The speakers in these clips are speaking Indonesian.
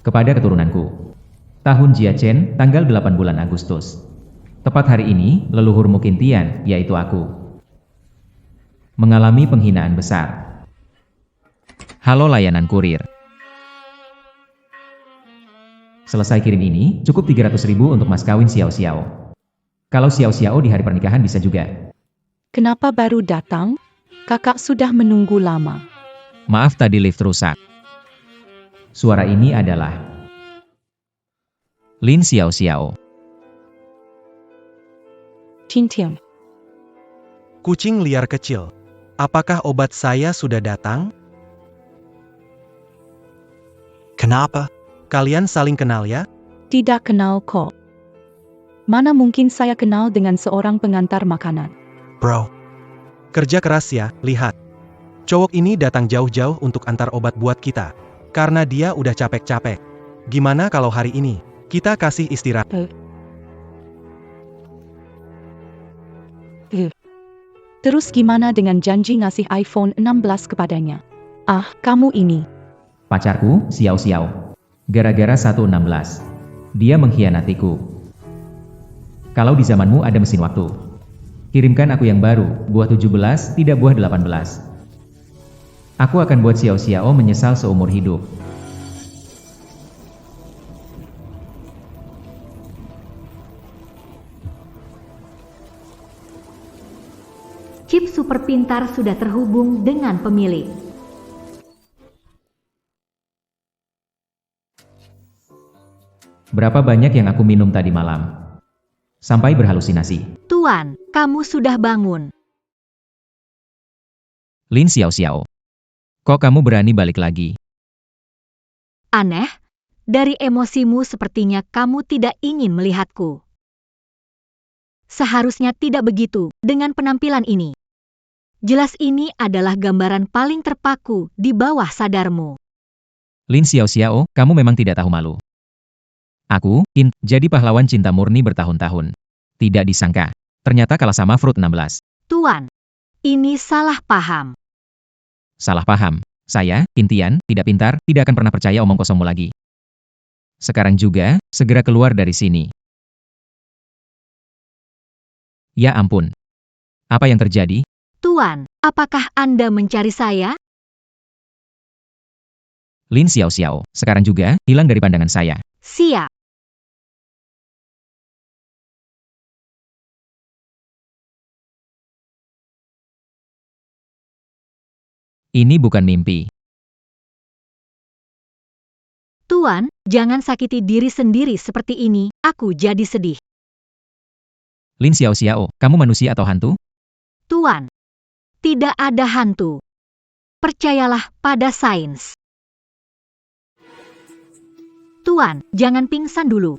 kepada keturunanku. Tahun Jiachen, tanggal 8 bulan Agustus. Tepat hari ini, leluhurmu Qintian, yaitu aku, mengalami penghinaan besar. Halo layanan kurir. Selesai kirim ini, cukup 300.000 untuk mas kawin Xiao Xiao. Kalau Xiao Xiao di hari pernikahan bisa juga. Kenapa baru datang? Kakak sudah menunggu lama. Maaf tadi lift rusak. Suara ini adalah Lin Xiao Xiao. Qintian, Kucing liar kecil. Apakah obat saya sudah datang? Kenapa? Kalian saling kenal ya? tidak kenal kok. Mana mungkin saya kenal dengan seorang pengantar makanan. Bro, Kerja keras ya, lihat. Cowok ini datang jauh-jauh untuk antar obat buat kita. Karena dia udah capek-capek. Gimana kalau hari ini, kita kasih istirahat? Terus gimana dengan janji ngasih iPhone 16 kepadanya? Ah, kamu ini. pacarku, Xiao Xiao. Gara-gara 116. Dia mengkhianatiku. Kalau di zamanmu ada mesin waktu, kirimkan aku yang baru, buah 17, tidak buah 18. Aku akan buat Xiao Xiao menyesal seumur hidup. Chip super pintar sudah terhubung dengan pemilik. Berapa banyak yang aku minum tadi malam? Sampai berhalusinasi. Tuan, kamu sudah bangun. Lin Xiao Xiao. Kok kamu berani balik lagi? Aneh, dari emosimu sepertinya kamu tidak ingin melihatku. Seharusnya tidak begitu dengan penampilan ini. Jelas ini adalah gambaran paling terpaku di bawah sadarmu. Lin Xiao Xiao, kamu memang tidak tahu malu. Aku, Qin, jadi pahlawan cinta murni bertahun-tahun. Tidak disangka, ternyata kalah sama Fruit 16. Tuan, ini salah paham. Salah paham. Saya, Qintian, tidak pintar, tidak akan pernah percaya omong kosongmu lagi. Sekarang juga, segera keluar dari sini. Ya ampun. Apa yang terjadi? Tuan, apakah Anda mencari saya? Lin Xiao Xiao, sekarang juga, hilang dari pandangan saya. Siap. Ini bukan mimpi. Tuan, jangan sakiti diri sendiri seperti ini, aku jadi sedih. Lin Xiao Xiao, kamu manusia atau hantu? Tuan, tidak ada hantu. Percayalah pada sains. Tuan, jangan pingsan dulu.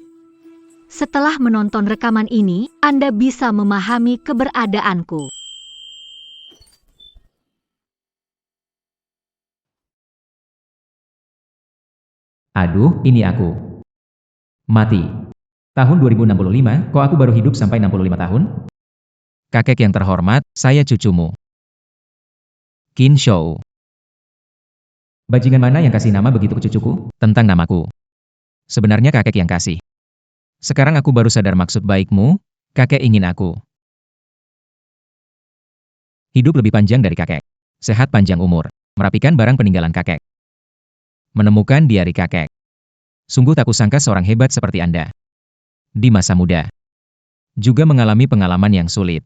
Setelah menonton rekaman ini, Anda bisa memahami keberadaanku. Aduh, ini aku. Mati. Tahun 2065, kok aku baru hidup sampai 65 tahun? Kakek yang terhormat, saya cucumu. Qin Shou. Bajingan mana yang kasih nama begitu ke cucuku? Tentang namaku. Sebenarnya kakek yang kasih. Sekarang aku baru sadar maksud baikmu, kakek ingin aku hidup lebih panjang dari kakek. Sehat panjang umur. Merapikan barang peninggalan kakek. Menemukan diari kakek. Sungguh tak kusangka seorang hebat seperti Anda. Di masa muda. Juga mengalami pengalaman yang sulit.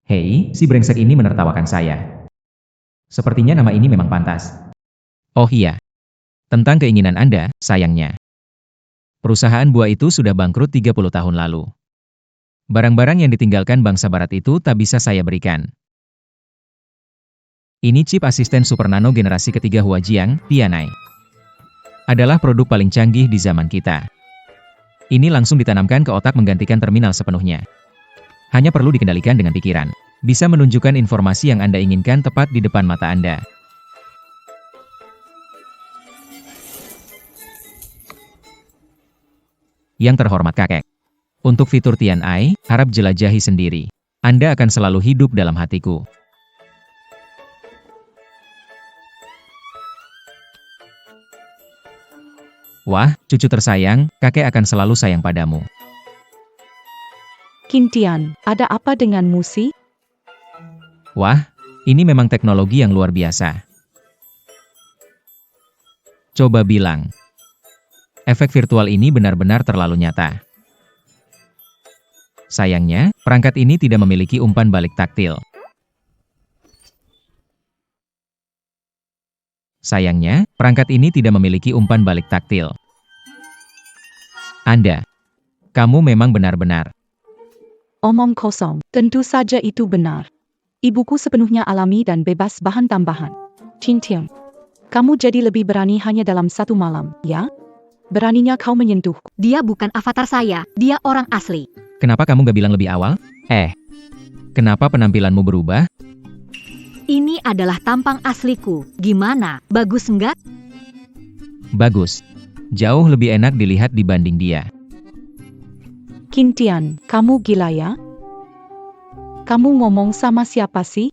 Hei, si brengsek ini menertawakan saya. Sepertinya nama ini memang pantas. Oh iya. Tentang keinginan Anda, sayangnya. Perusahaan buah itu sudah bangkrut 30 tahun lalu. Barang-barang yang ditinggalkan bangsa barat itu tak bisa saya berikan. Ini chip asisten super nano generasi ketiga Huajiang, Tianai. Adalah produk paling canggih di zaman kita. Ini langsung ditanamkan ke otak menggantikan terminal sepenuhnya. Hanya perlu dikendalikan dengan pikiran. Bisa menunjukkan informasi yang Anda inginkan tepat di depan mata Anda. Yang terhormat kakek. Untuk fitur Tianai, harap jelajahi sendiri. Anda akan selalu hidup dalam hatiku. Wah, cucu tersayang, kakek akan selalu sayang padamu. Qintian, ada apa denganmu sih? Wah, ini memang teknologi yang luar biasa. Coba bilang. Efek virtual ini benar-benar terlalu nyata. Sayangnya, perangkat ini tidak memiliki umpan balik taktil. Sayangnya, perangkat ini tidak memiliki umpan balik taktil. Kamu memang benar-benar. Omong kosong, tentu saja itu benar. Ibuku sepenuhnya alami dan bebas bahan tambahan. Qintian, kamu jadi lebih berani hanya dalam satu malam, ya? Beraninya kau menyentuhku. Dia bukan avatar saya, dia orang asli. Kenapa kamu gak bilang lebih awal? Kenapa penampilanmu berubah? Ini adalah tampang asliku. Gimana? Bagus enggak? Bagus. Jauh lebih enak dilihat dibanding dia. Qintian, kamu gila ya? Kamu ngomong sama siapa sih?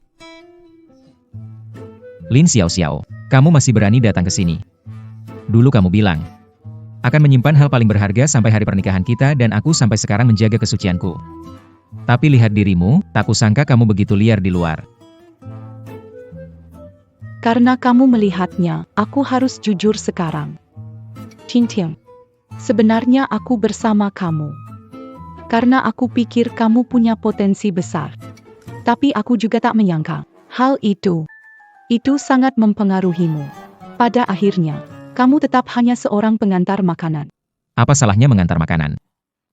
Lin Xiaoxiao, kamu masih berani datang ke sini. Dulu kamu bilang, akan menyimpan hal paling berharga sampai hari pernikahan kita dan aku sampai sekarang menjaga kesucianku. Tapi lihat dirimu, tak kusangka kamu begitu liar di luar. Karena kamu melihatnya, aku harus jujur sekarang. Qintian, sebenarnya aku bersama kamu. Karena aku pikir kamu punya potensi besar. Tapi aku juga tak menyangka hal itu. Itu sangat mempengaruhimu. Pada akhirnya, kamu tetap hanya seorang pengantar makanan. Apa salahnya mengantar makanan?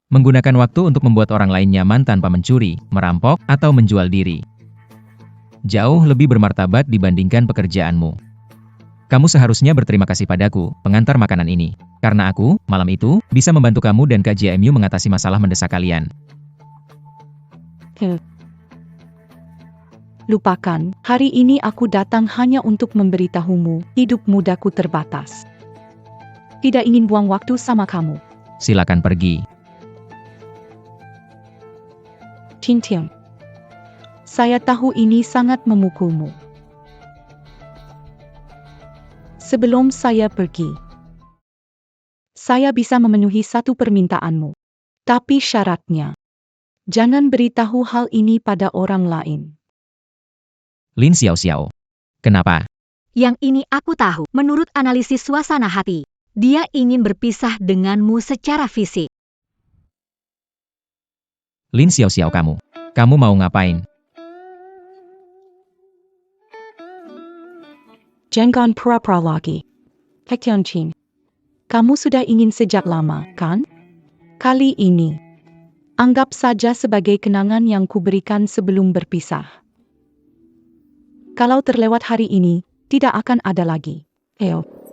Menggunakan waktu untuk membuat orang lain nyaman tanpa mencuri, merampok, atau menjual diri. Jauh lebih bermartabat dibandingkan pekerjaanmu. Kamu seharusnya berterima kasih padaku, pengantar makanan ini. Karena aku, malam itu, bisa membantu kamu dan KJMU mengatasi masalah mendesak kalian. Lupakan, hari ini aku datang hanya untuk memberitahumu, hidup mudaku terbatas. Tidak ingin buang waktu sama kamu. Silakan pergi. Qintian, saya tahu ini sangat memukulmu. Sebelum saya pergi, saya bisa memenuhi satu permintaanmu. Tapi syaratnya, jangan beritahu hal ini pada orang lain. Lin Xiaoxiao. Kenapa? Yang ini aku tahu. Menurut analisis suasana hati, dia ingin berpisah denganmu secara fisik. Lin Xiaoxiao kamu mau ngapain? Jangan pura-pura lagi. Qin, kamu sudah ingin sejak lama, kan? Kali ini, anggap saja sebagai kenangan yang kuberikan sebelum berpisah. Kalau terlewat hari ini, tidak akan ada lagi.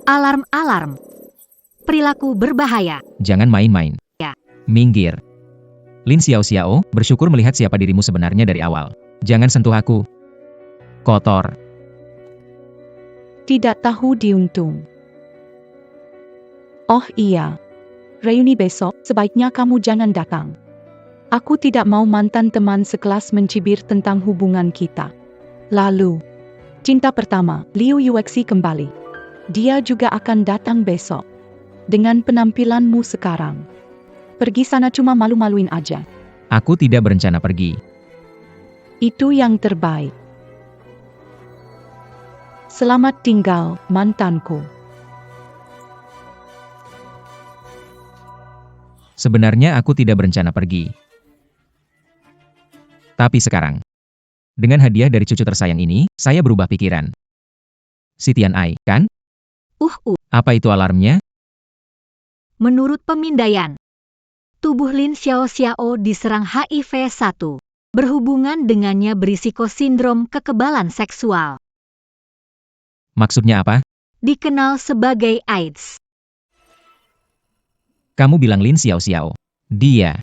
Alarm. Perilaku berbahaya. Jangan main-main. Ya. Minggir. Lin Xiaoxiao, bersyukur melihat siapa dirimu sebenarnya dari awal. Jangan sentuh aku. Kotor. Tidak tahu diuntung. Oh iya, reuni besok, sebaiknya kamu jangan datang. Aku tidak mau mantan teman sekelas mencibir tentang hubungan kita. Lalu, cinta pertama, Liu Yuexi kembali. Dia juga akan datang besok. Dengan penampilanmu sekarang. Pergi sana cuma malu-maluin aja. Aku tidak berencana pergi. Itu yang terbaik. Selamat tinggal, mantanku. Sebenarnya aku tidak berencana pergi. Tapi sekarang, dengan hadiah dari cucu tersayang ini, saya berubah pikiran. Si Tianai, kan? Apa itu alarmnya? Menurut pemindaian, tubuh Lin Xiaoxiao diserang HIV-1. Berhubungan dengannya berisiko sindrom kekebalan seksual. Maksudnya apa? Dikenal sebagai AIDS. Kamu bilang Lin Xiaoxiao. Dia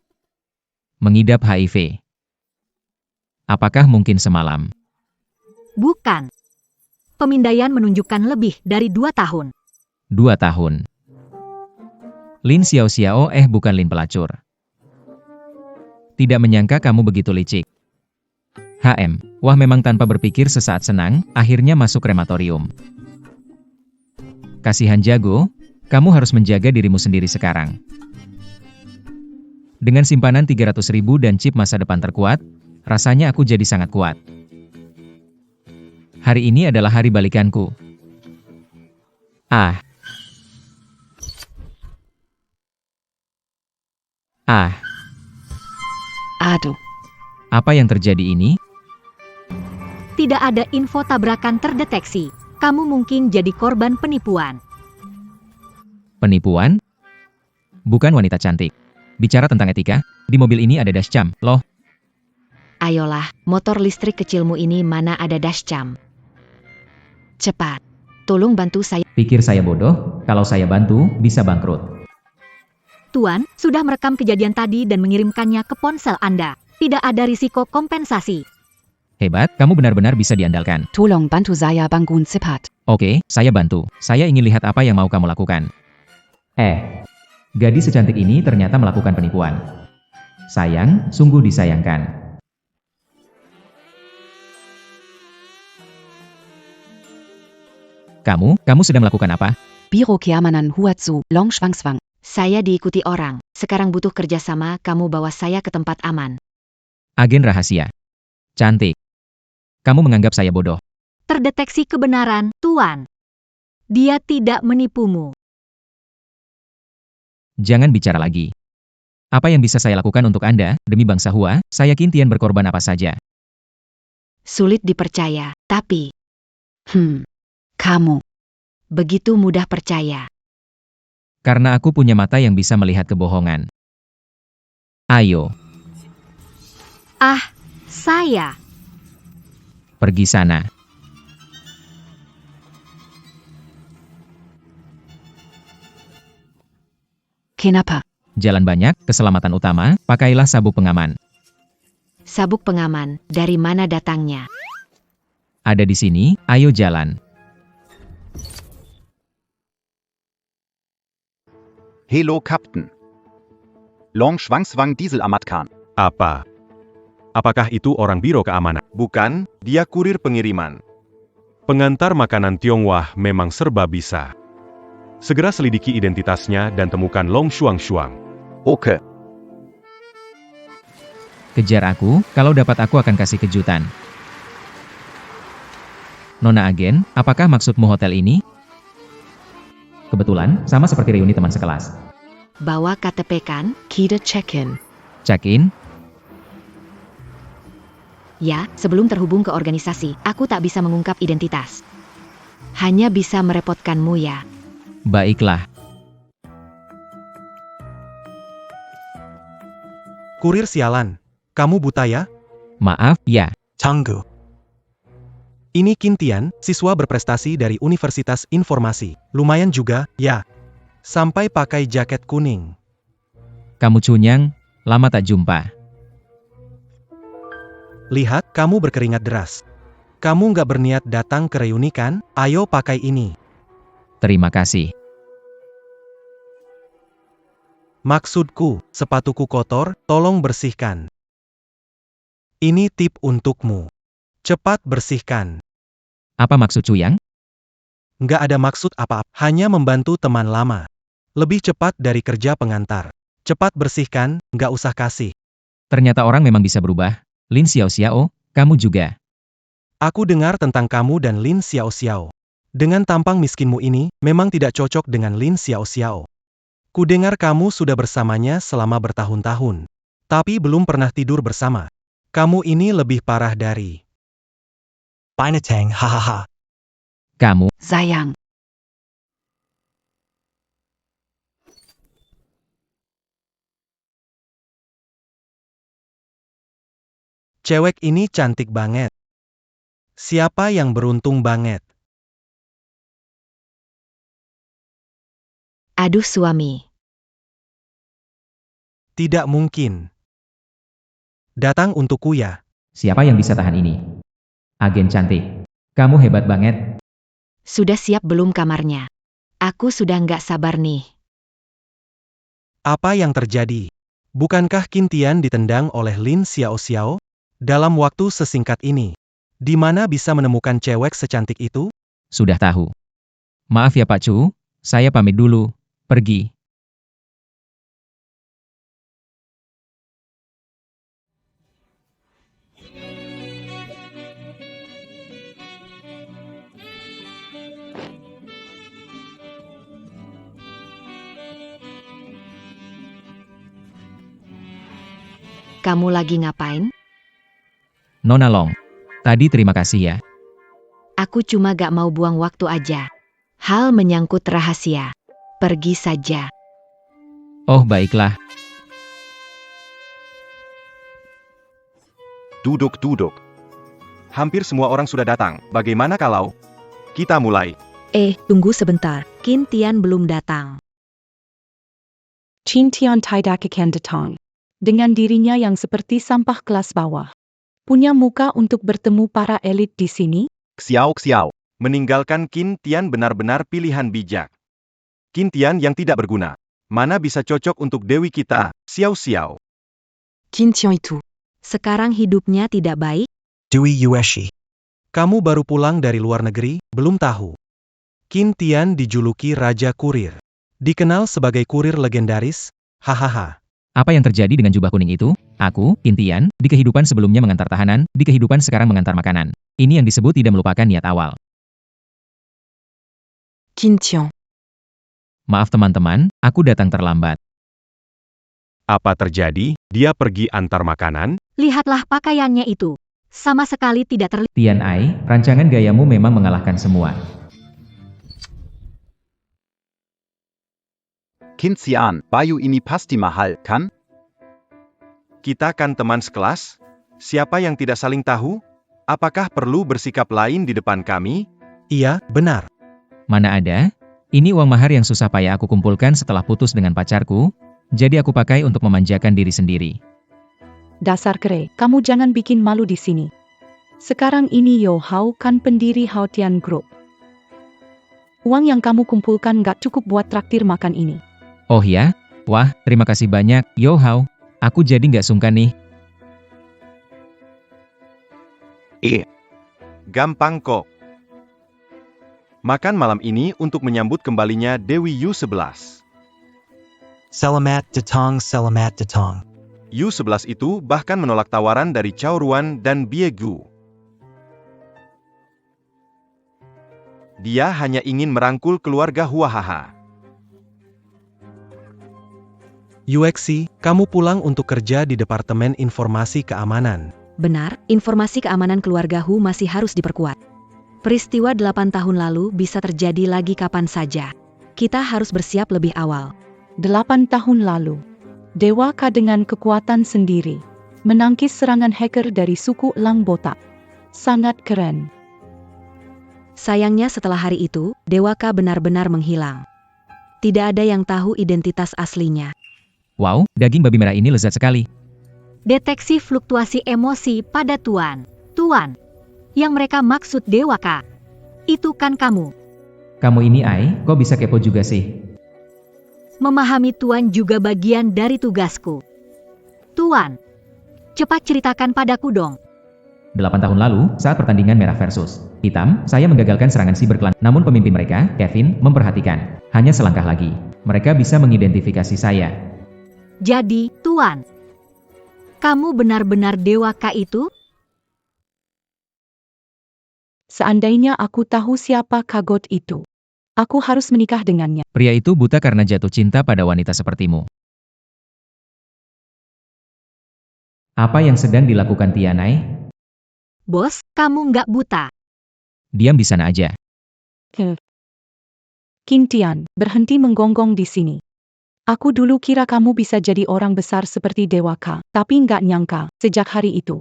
mengidap HIV. Apakah mungkin semalam? Bukan. Pemindaian menunjukkan lebih dari 2 tahun. 2 tahun. Lin Xiaoxiao bukan Lin pelacur. Tidak menyangka kamu begitu licik. Wah memang tanpa berpikir sesaat senang, akhirnya masuk krematorium. Kasihan jago, Kamu harus menjaga dirimu sendiri sekarang. Dengan simpanan 300.000 dan chip masa depan terkuat, rasanya aku jadi sangat kuat. Hari ini adalah hari balikanku. Ah. Aduh. Apa yang terjadi ini? Tidak ada info tabrakan terdeteksi. Kamu mungkin jadi korban penipuan. Penipuan? Bukan wanita cantik. Bicara tentang etika, di mobil ini ada dashcam, loh. Ayolah, motor listrik kecilmu ini mana ada dashcam? Cepat, tolong bantu saya. Pikir saya bodoh? Kalau saya bantu, bisa bangkrut. Tuan, sudah merekam kejadian tadi dan mengirimkannya ke ponsel Anda. Tidak ada risiko kompensasi. Hebat, kamu benar-benar bisa diandalkan. Tolong bantu saya bangun cepat. Oke, saya bantu. Saya ingin lihat apa yang mau kamu lakukan. Gadis secantik ini ternyata melakukan penipuan. Sayang, sungguh disayangkan. Kamu sedang melakukan apa? Biro keamanan Huatsu, Longschwangswang. Saya diikuti orang. Sekarang butuh kerjasama, kamu bawa saya ke tempat aman. Agen rahasia. Cantik. Kamu menganggap saya bodoh. Terdeteksi kebenaran, Tuan. Dia tidak menipumu. Jangan bicara lagi. Apa yang bisa saya lakukan untuk Anda, demi bangsa Hua, saya yakin Tian berkorban apa saja. Sulit dipercaya, tapi Kamu. begitu mudah percaya. Karena aku punya mata yang bisa melihat kebohongan. Ayo, Saya. pergi sana. Kenapa? Jalan banyak, keselamatan utama, pakailah sabuk pengaman. Sabuk pengaman, dari mana datangnya? Ada di sini, ayo jalan. Hello Captain. Long Schwangswang Diesel Amatkan. Apa? Apakah itu orang biro keamanan? Bukan, dia kurir pengiriman. Pengantar makanan Tionghoa memang serba bisa. Segera selidiki identitasnya dan temukan Long Shuang. Oke. Kejar aku, kalau dapat aku akan kasih kejutan. Nona agen, apakah maksudmu hotel ini? Kebetulan, sama seperti reuni teman sekelas. Bawa KTP kan? Kita check-in. Check-in? Ya, sebelum terhubung ke organisasi, aku tak bisa mengungkap identitas. Hanya bisa merepotkanmu ya. Baiklah. Kurir sialan. Kamu buta ya? Maaf, ya. Tunggu. Ini Qin Tian, siswa berprestasi dari Universitas Informasi. Lumayan juga, ya. Sampai pakai jaket kuning. Kamu cunyang, lama tak jumpa. Lihat, kamu berkeringat deras. Kamu nggak berniat datang ke reuni kan? Ayo pakai ini. Terima kasih. Maksudku, sepatuku kotor, tolong bersihkan. Ini tip untukmu. Cepat bersihkan. Apa maksud cuyang? Nggak ada maksud apa-apa, hanya membantu teman lama. Lebih cepat dari kerja pengantar. Cepat bersihkan, nggak usah kasih. Ternyata orang memang bisa berubah. Lin Xiao, kamu juga. Aku dengar tentang kamu dan Lin Xiao. Dengan tampang miskinmu ini, memang tidak cocok dengan Lin Xiao. Kudengar kamu sudah bersamanya selama bertahun-tahun. Tapi belum pernah tidur bersama. Kamu ini lebih parah dari... Binatang, hahaha. Kamu, Sayang. Cewek ini cantik banget. Siapa yang beruntung banget? Aduh suami. Tidak mungkin. Datang untukku ya. Siapa yang bisa tahan ini? Agen cantik. Kamu hebat banget. Sudah siap belum kamarnya? Aku sudah nggak sabar nih. Apa yang terjadi? Bukankah Qin Tian ditendang oleh Lin Xiao? Dalam waktu sesingkat ini. Di mana bisa menemukan cewek secantik itu? sudah tahu. Maaf ya Pak Chu, saya pamit dulu. Pergi. Kamu lagi ngapain? Nona Long. Tadi terima kasih ya. Aku cuma gak mau buang waktu aja. Hal menyangkut rahasia. Pergi saja. Oh baiklah. Duduk, duduk. Hampir semua orang sudah datang. Bagaimana kalau kita mulai? Tunggu sebentar. Qin Tian belum datang. Qin Tian tidak akan datang. Dengan dirinya yang seperti sampah kelas bawah. Punya muka untuk bertemu para elit di sini? Xiao Xiao. Meninggalkan Qin Tian benar-benar pilihan bijak. Qin Tian yang tidak berguna. Mana bisa cocok untuk dewi kita, Xiao Xiao. Qin Tian itu. Sekarang hidupnya tidak baik. Dewey Yueshi. Kamu baru pulang dari luar negeri, belum tahu. Qin Tian dijuluki Raja Kurir. Dikenal sebagai kurir legendaris, hahaha. Apa yang terjadi dengan jubah kuning itu? Aku, Qin Tian, di kehidupan sebelumnya mengantar tahanan, di kehidupan sekarang mengantar makanan. Ini yang disebut tidak melupakan niat awal. Qin Tian. Maaf teman-teman, aku datang terlambat. Apa terjadi? Dia pergi antar makanan? Lihatlah pakaiannya itu. Sama sekali tidak terlihat. Tian Ai, rancangan gayamu memang mengalahkan semua. Qin Xian, Bayu ini pasti mahal, kan? Kita kan teman sekelas? Siapa yang tidak saling tahu? Apakah perlu bersikap lain di depan kami? Iya, benar. Mana ada? Ini uang mahar yang susah payah aku kumpulkan setelah putus dengan pacarku, jadi aku pakai untuk memanjakan diri sendiri. Dasar kere, kamu jangan bikin malu di sini. Sekarang ini Yo Hao kan pendiri Hao Tian Group. Uang yang kamu kumpulkan gak cukup buat traktir makan ini. Oh ya? Wah, terima kasih banyak, Yo Hao. Aku jadi nggak sungkan nih. Gampang kok. Makan malam ini untuk menyambut kembalinya Dewi Yu 11. Selamat datang. Yu 11 itu bahkan menolak tawaran dari Cao Ruan dan Bie Gu. Dia hanya ingin merangkul keluarga Huahaha. Yuexi, kamu pulang untuk kerja di Departemen Informasi Keamanan. Benar, informasi keamanan keluarga Hu masih harus diperkuat. Peristiwa 8 tahun lalu bisa terjadi lagi kapan saja. Kita harus bersiap lebih awal. 8 tahun lalu, Dewa Ka dengan kekuatan sendiri, menangkis serangan hacker dari suku Lang Botak. Sangat keren. Sayangnya setelah hari itu, Dewa Ka benar-benar menghilang. Tidak ada yang tahu identitas aslinya. Wow, daging babi merah ini lezat sekali. Deteksi fluktuasi emosi pada Tuan. Tuan. Yang mereka maksud Dewa Ka. Itu kan kamu. Kamu ini Ai, kok bisa kepo juga sih? Memahami Tuan juga bagian dari tugasku. Tuan. Cepat ceritakan padaku dong. 8 tahun lalu, saat pertandingan merah versus hitam, saya menggagalkan serangan siberklan. Namun pemimpin mereka, Kevin, memperhatikan. Hanya selangkah lagi, mereka bisa mengidentifikasi saya. Jadi, Tuan. Kamu benar-benar Dewa Ka itu? Seandainya aku tahu siapa Kagot itu, aku harus menikah dengannya. Pria itu buta karena jatuh cinta pada wanita sepertimu. Apa yang sedang dilakukan Tian Ai? Bos, kamu nggak buta. Diam di sana aja. Qin Tian, berhenti menggonggong di sini. Aku dulu kira kamu bisa jadi orang besar seperti Dewa Ka, tapi nggak nyangka, sejak hari itu.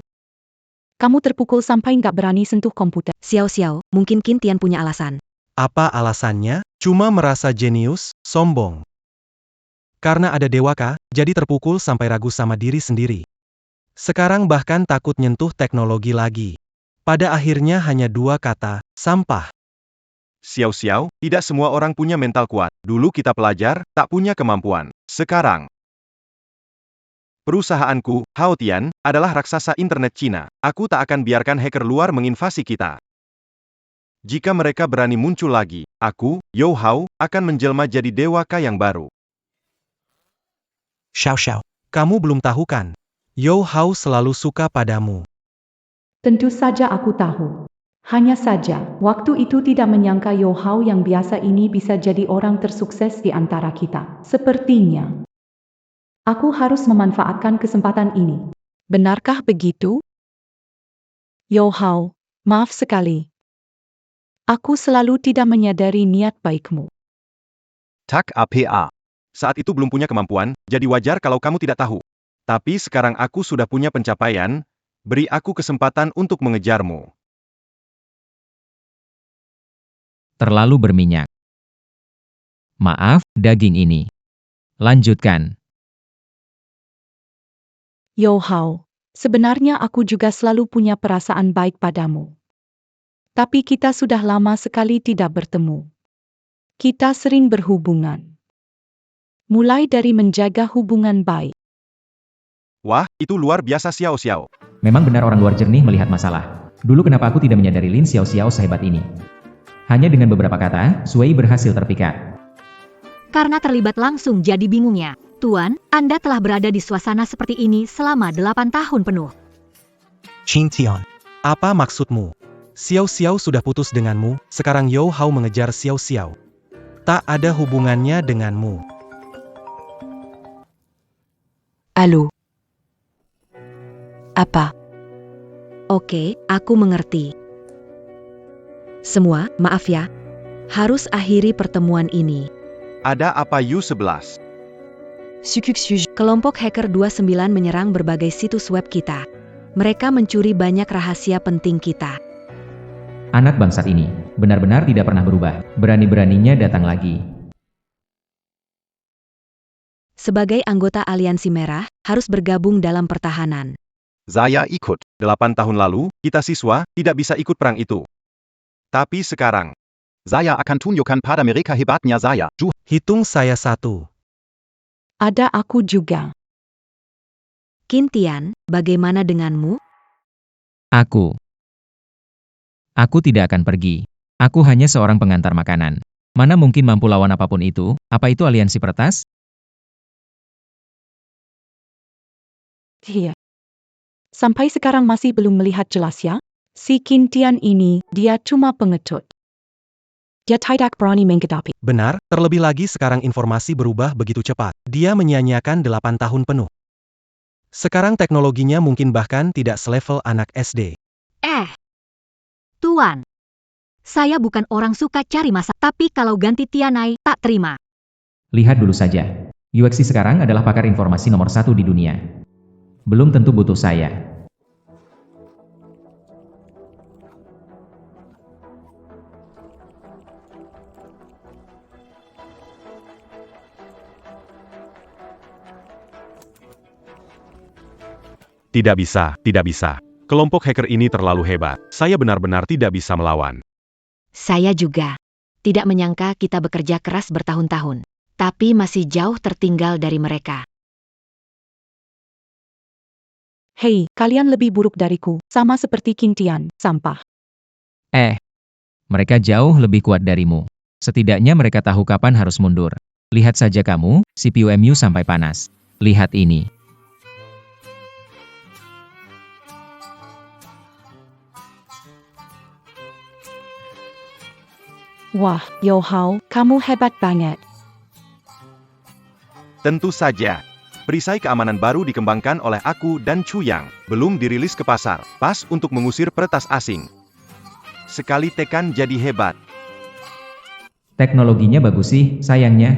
Kamu terpukul sampai nggak berani sentuh komputer. Xiao, mungkin Qin Tian punya alasan. Apa alasannya? Cuma merasa jenius, sombong. Karena ada Dewa Ka, jadi terpukul sampai ragu sama diri sendiri. Sekarang bahkan takut nyentuh teknologi lagi. Pada akhirnya hanya 2 kata, sampah. Xiao, tidak semua orang punya mental kuat. Dulu kita pelajar, tak punya kemampuan. Sekarang, perusahaanku, Hao Tian, adalah raksasa internet Cina. Aku tak akan biarkan hacker luar menginvasi kita. Jika mereka berani muncul lagi, aku, Yo Hao, akan menjelma jadi dewaka yang baru. Xiao Xiao. Kamu belum tahu kan? Yo Hao selalu suka padamu. Tentu saja aku tahu. Hanya saja, waktu itu tidak menyangka Yo Hao yang biasa ini bisa jadi orang tersukses di antara kita. Sepertinya, aku harus memanfaatkan kesempatan ini. Benarkah begitu? Yo Hao, maaf sekali. Aku selalu tidak menyadari niat baikmu. Tak apa. Saat itu belum punya kemampuan, jadi wajar kalau kamu tidak tahu. Tapi sekarang aku sudah punya pencapaian, beri aku kesempatan untuk mengejarmu. Terlalu berminyak. Maaf, daging ini. Lanjutkan. Yo Hao, sebenarnya aku juga selalu punya perasaan baik padamu. Tapi kita sudah lama sekali tidak bertemu. Kita sering berhubungan. Mulai dari menjaga hubungan baik. Wah, itu luar biasa Xiao Xiao. Memang benar orang luar jernih melihat masalah. Dulu kenapa aku tidak menyadari Lin Xiao Xiao sehebat ini? Hanya dengan beberapa kata, Sui berhasil terpikat. Karena terlibat langsung jadi bingungnya. Tuan, Anda telah berada di suasana seperti ini selama 8 tahun penuh. Qingtian. Apa maksudmu? Xiao Xiao sudah putus denganmu, sekarang Yo Hao mengejar Xiao Xiao. Tak ada hubungannya denganmu. Halo. Apa? Oke, aku mengerti. Semua, maaf ya. Harus akhiri pertemuan ini. Ada apa U11? Kelompok hacker 29 menyerang berbagai situs web kita. Mereka mencuri banyak rahasia penting kita. Anak bangsat ini, benar-benar tidak pernah berubah. Berani-beraninya datang lagi. Sebagai anggota Aliansi Merah, harus bergabung dalam pertahanan. Saya ikut. 8 tahun lalu, kita siswa, tidak bisa ikut perang itu. Tapi sekarang, Saya akan tunjukkan pada mereka hebatnya saya. hitung saya 1. Ada aku juga. Qingtian, bagaimana denganmu? Aku tidak akan pergi. Aku hanya seorang pengantar makanan. Mana mungkin mampu lawan apapun itu? Apa itu aliansi peretas? Iya. Sampai sekarang masih belum melihat jelas ya? Si Qingtian ini, dia cuma pengecut. Dia tidak berani menghadapi. Benar, terlebih lagi sekarang informasi berubah begitu cepat. Dia menyia-nyiakan 8 tahun penuh. Sekarang teknologinya mungkin bahkan tidak selevel anak SD. Tuan. Saya bukan orang suka cari masalah, tapi kalau ganti Tianai, tak terima. Lihat dulu saja. UXI sekarang adalah pakar informasi nomor 1 di dunia. Belum tentu butuh saya. Tidak bisa, tidak bisa. Kelompok hacker ini terlalu hebat. Saya benar-benar tidak bisa melawan. Saya juga. Tidak menyangka kita bekerja keras bertahun-tahun. Tapi masih jauh tertinggal dari mereka. Hei, kalian lebih buruk dariku, sama seperti Qingtian, sampah. Mereka jauh lebih kuat darimu. Setidaknya mereka tahu kapan harus mundur. Lihat saja kamu, CPU-mu sampai panas. Lihat ini. Wah, Yo Hao, kamu hebat banget. Tentu saja. Perisai keamanan baru dikembangkan oleh aku dan Chu Yang. Belum dirilis ke pasar. Pas untuk mengusir peretas asing. Sekali tekan jadi hebat. Teknologinya bagus sih, sayangnya.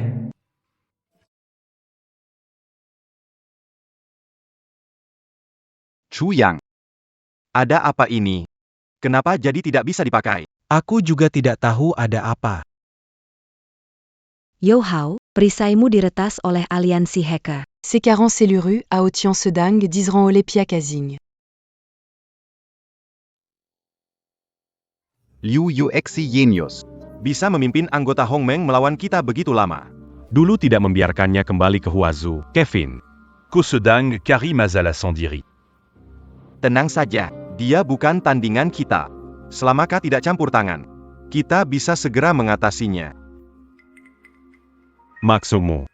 Chu Yang. Ada apa ini? Kenapa jadi tidak bisa dipakai? Aku juga tidak tahu ada apa. Yo Hao, perisaimu diretas oleh aliansi hacker. C40 Seluru, Aotian Sedang, Dizran Olepia Kazing. Liu Yuexi Genius. Bisa memimpin anggota Hongmeng melawan kita begitu lama. Dulu tidak membiarkannya kembali ke Huazu, Kevin. Kosudang Kari Mazala Sandiri. Tenang saja, dia bukan tandingan kita. Selamaka tidak campur tangan. Kita bisa segera mengatasinya. Maksudmu,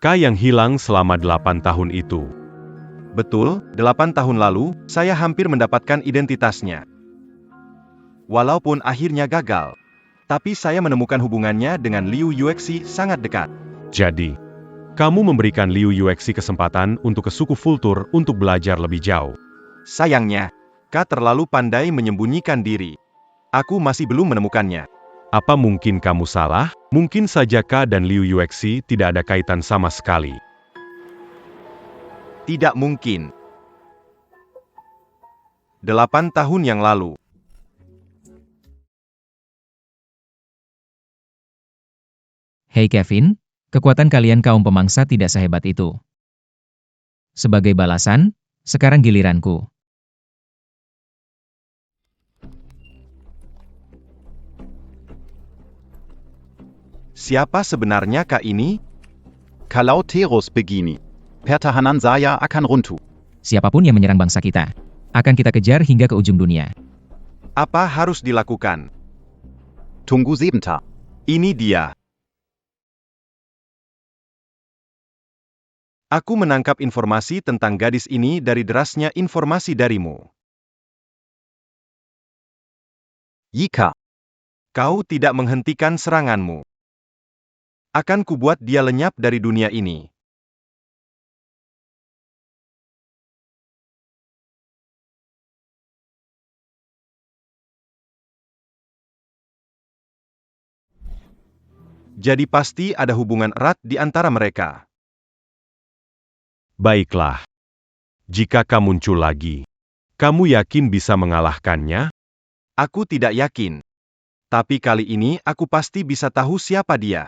Ka yang hilang selama 8 tahun itu? Betul, 8 tahun lalu, saya hampir mendapatkan identitasnya. Walaupun akhirnya gagal, tapi saya menemukan hubungannya dengan Liu Yuexi sangat dekat. Jadi, kamu memberikan Liu Yuexi kesempatan untuk ke suku Vultur untuk belajar lebih jauh. Sayangnya, Ka terlalu pandai menyembunyikan diri. Aku masih belum menemukannya. Apa mungkin kamu salah? Mungkin saja Ka dan Liu Yuexi tidak ada kaitan sama sekali. Tidak mungkin. 8 tahun yang lalu. Hei Kevin, kekuatan kalian kaum pemangsa tidak sehebat itu. Sebagai balasan, sekarang giliranku. Siapa sebenarnya Ka ini? Kalau Teros begini. Pertahanan saya akan runtuh. Siapapun yang menyerang bangsa kita, akan kita kejar hingga ke ujung dunia. Apa harus dilakukan? Tunggu sebentar. Ini dia. Aku menangkap informasi tentang gadis ini dari derasnya informasi darimu. Yika. Kau tidak menghentikan seranganmu. Akan kubuat dia lenyap dari dunia ini. Jadi pasti ada hubungan erat di antara mereka. Baiklah. Jika Ka muncul lagi, kamu yakin bisa mengalahkannya? Aku tidak yakin. Tapi kali ini aku pasti bisa tahu siapa dia.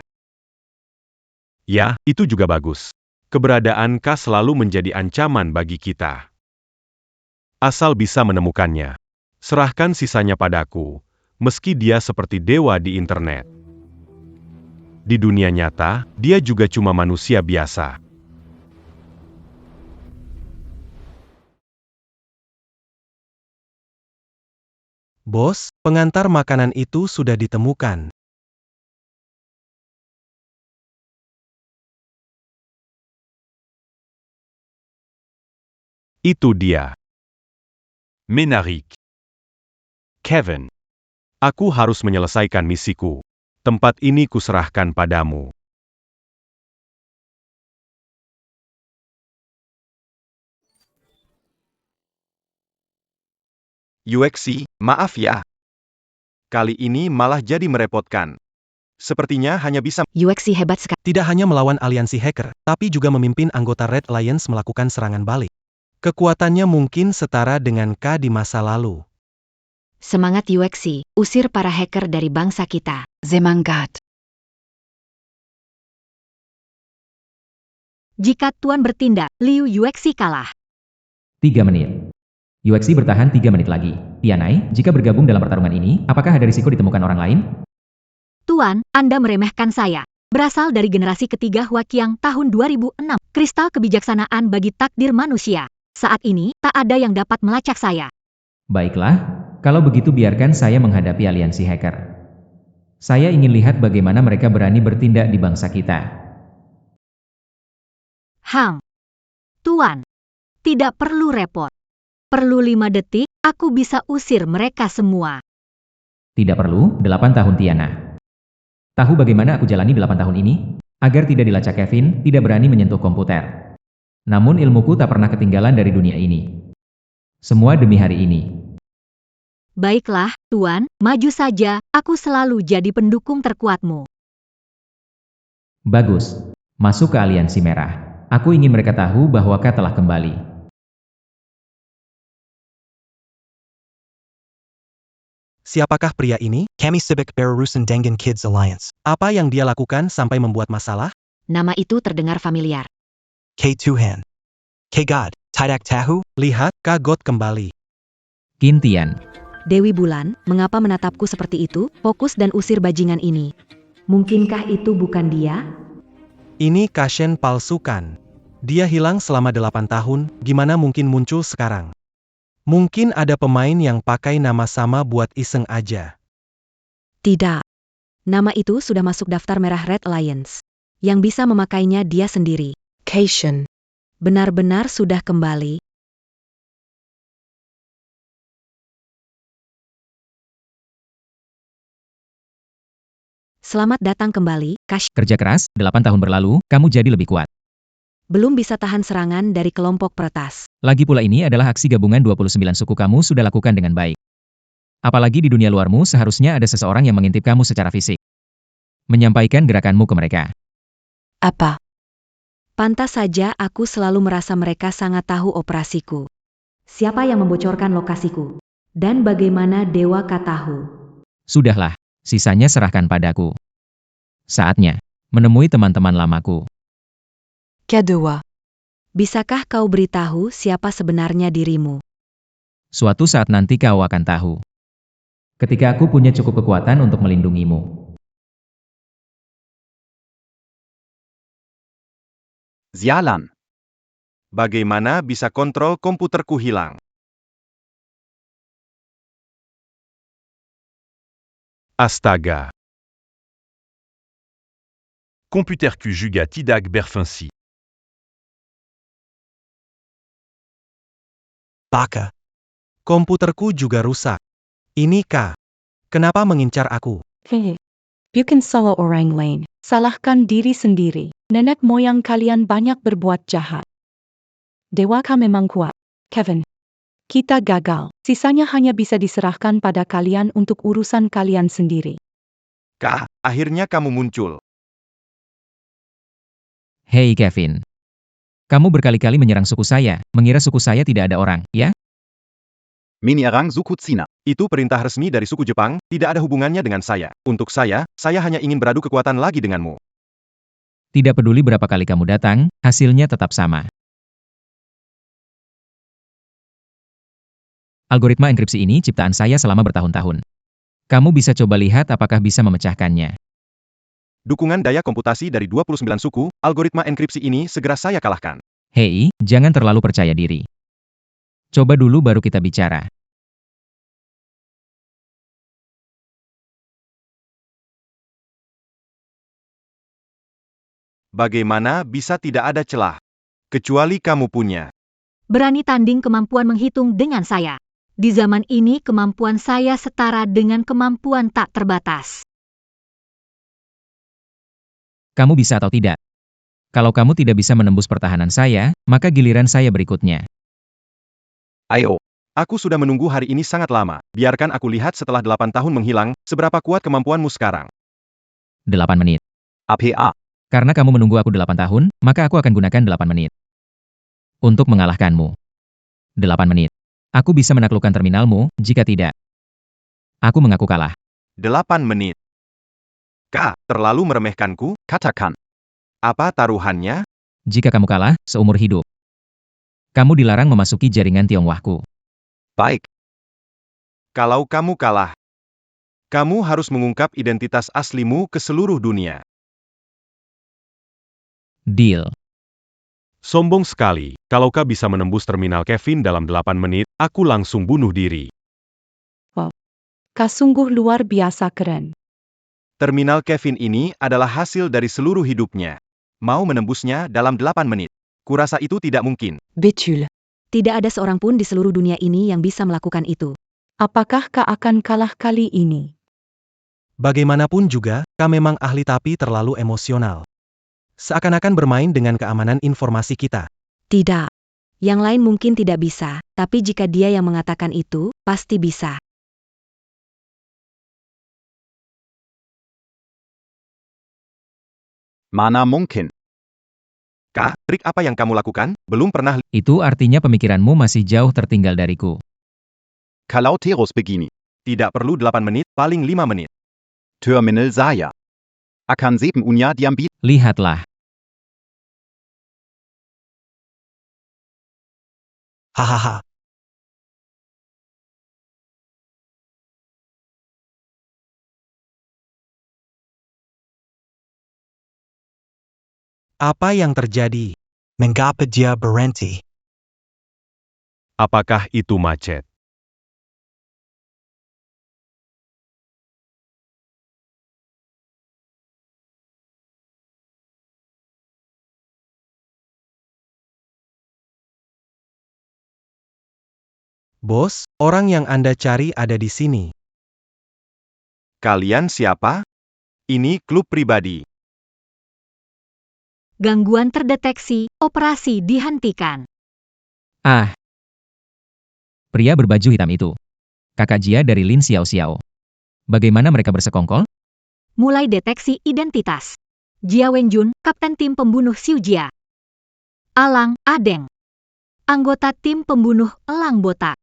Ya, itu juga bagus. Keberadaan Ka selalu menjadi ancaman bagi kita. Asal bisa menemukannya. Serahkan sisanya padaku, meski dia seperti dewa di internet. Di dunia nyata, dia juga cuma manusia biasa. Bos, pengantar makanan itu sudah ditemukan. Itu dia. Menarik. Kevin. Aku harus menyelesaikan misiku. Tempat ini kuserahkan padamu. Yuexi, maaf ya. Kali ini malah jadi merepotkan. Sepertinya hanya bisa Yuexi hebat sekali. tidak hanya melawan aliansi hacker, tapi juga memimpin anggota Red Alliance melakukan serangan balik. Kekuatannya mungkin setara dengan Ka di masa lalu. Semangat Yuexi, usir para hacker dari bangsa kita. Zemangat. Jika Tuan bertindak, Liu Yuexi kalah. 3 menit. Yuexi bertahan 3 menit lagi. Tianai, jika bergabung dalam pertarungan ini, apakah ada risiko ditemukan orang lain? Tuan, Anda meremehkan saya. Berasal dari generasi ketiga Huaqiang tahun 2006. Kristal kebijaksanaan bagi takdir manusia. Saat ini, tak ada yang dapat melacak saya. Baiklah, kalau begitu biarkan saya menghadapi aliansi hacker. Saya ingin lihat bagaimana mereka berani bertindak di bangsa kita. Hang. Tuan. Tidak perlu repot. Perlu 5 detik, aku bisa usir mereka semua. Tidak perlu, 8 tahun Tiana. Tahu bagaimana aku jalani 8 tahun ini? Agar tidak dilacak Kevin, tidak berani menyentuh komputer. Namun ilmuku tak pernah ketinggalan dari dunia ini. Semua demi hari ini. Baiklah, Tuan, maju saja, aku selalu jadi pendukung terkuatmu. Bagus. Masuk ke aliansi merah. Aku ingin mereka tahu bahwa Ka telah kembali. Siapakah pria ini? Kami Civic Belarusian Dengan Kids Alliance. Apa yang dia lakukan sampai membuat masalah? Nama itu terdengar familiar. K Tuhan. K God. Tidak tahu? Lihat, Ka God kembali. Kintian. Dewi Bulan, mengapa menatapku seperti itu? Fokus dan usir bajingan ini. Mungkinkah itu bukan dia? Ini Ka Shen palsukan. Dia hilang selama 8 tahun, gimana mungkin muncul sekarang? Mungkin ada pemain yang pakai nama sama buat iseng aja. Tidak. Nama itu sudah masuk daftar merah Red Alliance. Yang bisa memakainya dia sendiri. Cation. Benar-benar sudah kembali. Selamat datang kembali, Cash. Kerja keras, 8 tahun berlalu, kamu jadi lebih kuat. Belum bisa tahan serangan dari kelompok peretas. Lagi pula ini adalah aksi gabungan 29 suku kamu sudah lakukan dengan baik. Apalagi di dunia luarmu seharusnya ada seseorang yang mengintip kamu secara fisik. Menyampaikan gerakanmu ke mereka. Apa? Pantas saja aku selalu merasa mereka sangat tahu operasiku. Siapa yang membocorkan lokasiku? Dan bagaimana Dewa Ka tahu? Sudahlah, sisanya serahkan padaku. Saatnya menemui teman-teman lamaku. Kadewa. Bisakah kau beritahu siapa sebenarnya dirimu? Suatu saat nanti kau akan tahu. Ketika aku punya cukup kekuatan untuk melindungimu. Sialan. Bagaimana bisa kontrol komputerku hilang? Astaga. Computerku juga tidak berfungsi. Baka. Komputerku juga rusak. Ini Kak. Kenapa mengincar aku? Hehe. Bukan salah orang lain. Salahkan diri sendiri. Nenek moyang kalian banyak berbuat jahat. Dewa Ka memang kuat. Kevin. Kita gagal. Sisanya hanya bisa diserahkan pada kalian untuk urusan kalian sendiri. Kak, akhirnya kamu muncul. Hei Kevin. Kamu berkali-kali menyerang suku saya, mengira suku saya tidak ada orang, ya? Minierang suku Cina. Itu perintah resmi dari suku Jepang, tidak ada hubungannya dengan saya. Untuk saya hanya ingin beradu kekuatan lagi denganmu. Tidak peduli berapa kali kamu datang, hasilnya tetap sama. Algoritma enkripsi ini ciptaan saya selama bertahun-tahun. Kamu bisa coba lihat apakah bisa memecahkannya. Dukungan daya komputasi dari 29 suku, algoritma enkripsi ini segera saya kalahkan. Hei, jangan terlalu percaya diri. Coba dulu baru kita bicara. Bagaimana bisa tidak ada celah? Kecuali kamu punya. Berani tanding kemampuan menghitung dengan saya. Di zaman ini kemampuan saya setara dengan kemampuan tak terbatas. Kamu bisa atau tidak? Kalau kamu tidak bisa menembus pertahanan saya, maka giliran saya berikutnya. Ayo. Aku sudah menunggu hari ini sangat lama. Biarkan aku lihat setelah 8 tahun menghilang, seberapa kuat kemampuanmu sekarang. 8 menit. APA. Karena kamu menunggu aku 8 tahun, maka aku akan gunakan 8 menit. Untuk mengalahkanmu. 8 menit. Aku bisa menaklukkan terminalmu, jika tidak. Aku mengaku kalah. 8 menit. Kak, terlalu meremehkanku? Katakan. Apa taruhannya? Jika kamu kalah, seumur hidup. Kamu dilarang memasuki jaringan Tionghoaku. Baik. Kalau kamu kalah, kamu harus mengungkap identitas aslimu ke seluruh dunia. Deal. Sombong sekali. Kalau kau bisa menembus terminal Kevin dalam 8 menit, aku langsung bunuh diri. Ka sungguh luar biasa keren. Terminal Kevin ini adalah hasil dari seluruh hidupnya. Mau menembusnya dalam 8 menit. Kurasa itu tidak mungkin. Bétul. Tidak ada seorang pun di seluruh dunia ini yang bisa melakukan itu. Apakah Ka akan kalah kali ini? Bagaimanapun juga, Kak memang ahli tapi terlalu emosional. Seakan-akan bermain dengan keamanan informasi kita. Tidak. Yang lain mungkin tidak bisa, tapi jika dia yang mengatakan itu, pasti bisa. Mana mungkin. Kak, trik apa yang kamu lakukan? Belum pernah. Itu artinya pemikiranmu masih jauh tertinggal dariku. Kalau terus begini. Tidak perlu 8 menit, paling 5 menit. Terminal saya. Akan 7 Unya diambil. Lihatlah. Hahaha. Apa yang terjadi? Mengapa dia berhenti? Apakah itu macet? Bos, orang yang Anda cari ada di sini. Kalian siapa? Ini klub pribadi. Gangguan terdeteksi, operasi dihentikan. Ah. Pria berbaju hitam itu. Kakak Jia dari Lin Xiaoxiao. Bagaimana mereka bersekongkol? Mulai deteksi identitas. Jia Wenjun, Kapten Tim Pembunuh Xiu Jia. Alang, Adeng. Anggota tim pembunuh Elang Botak.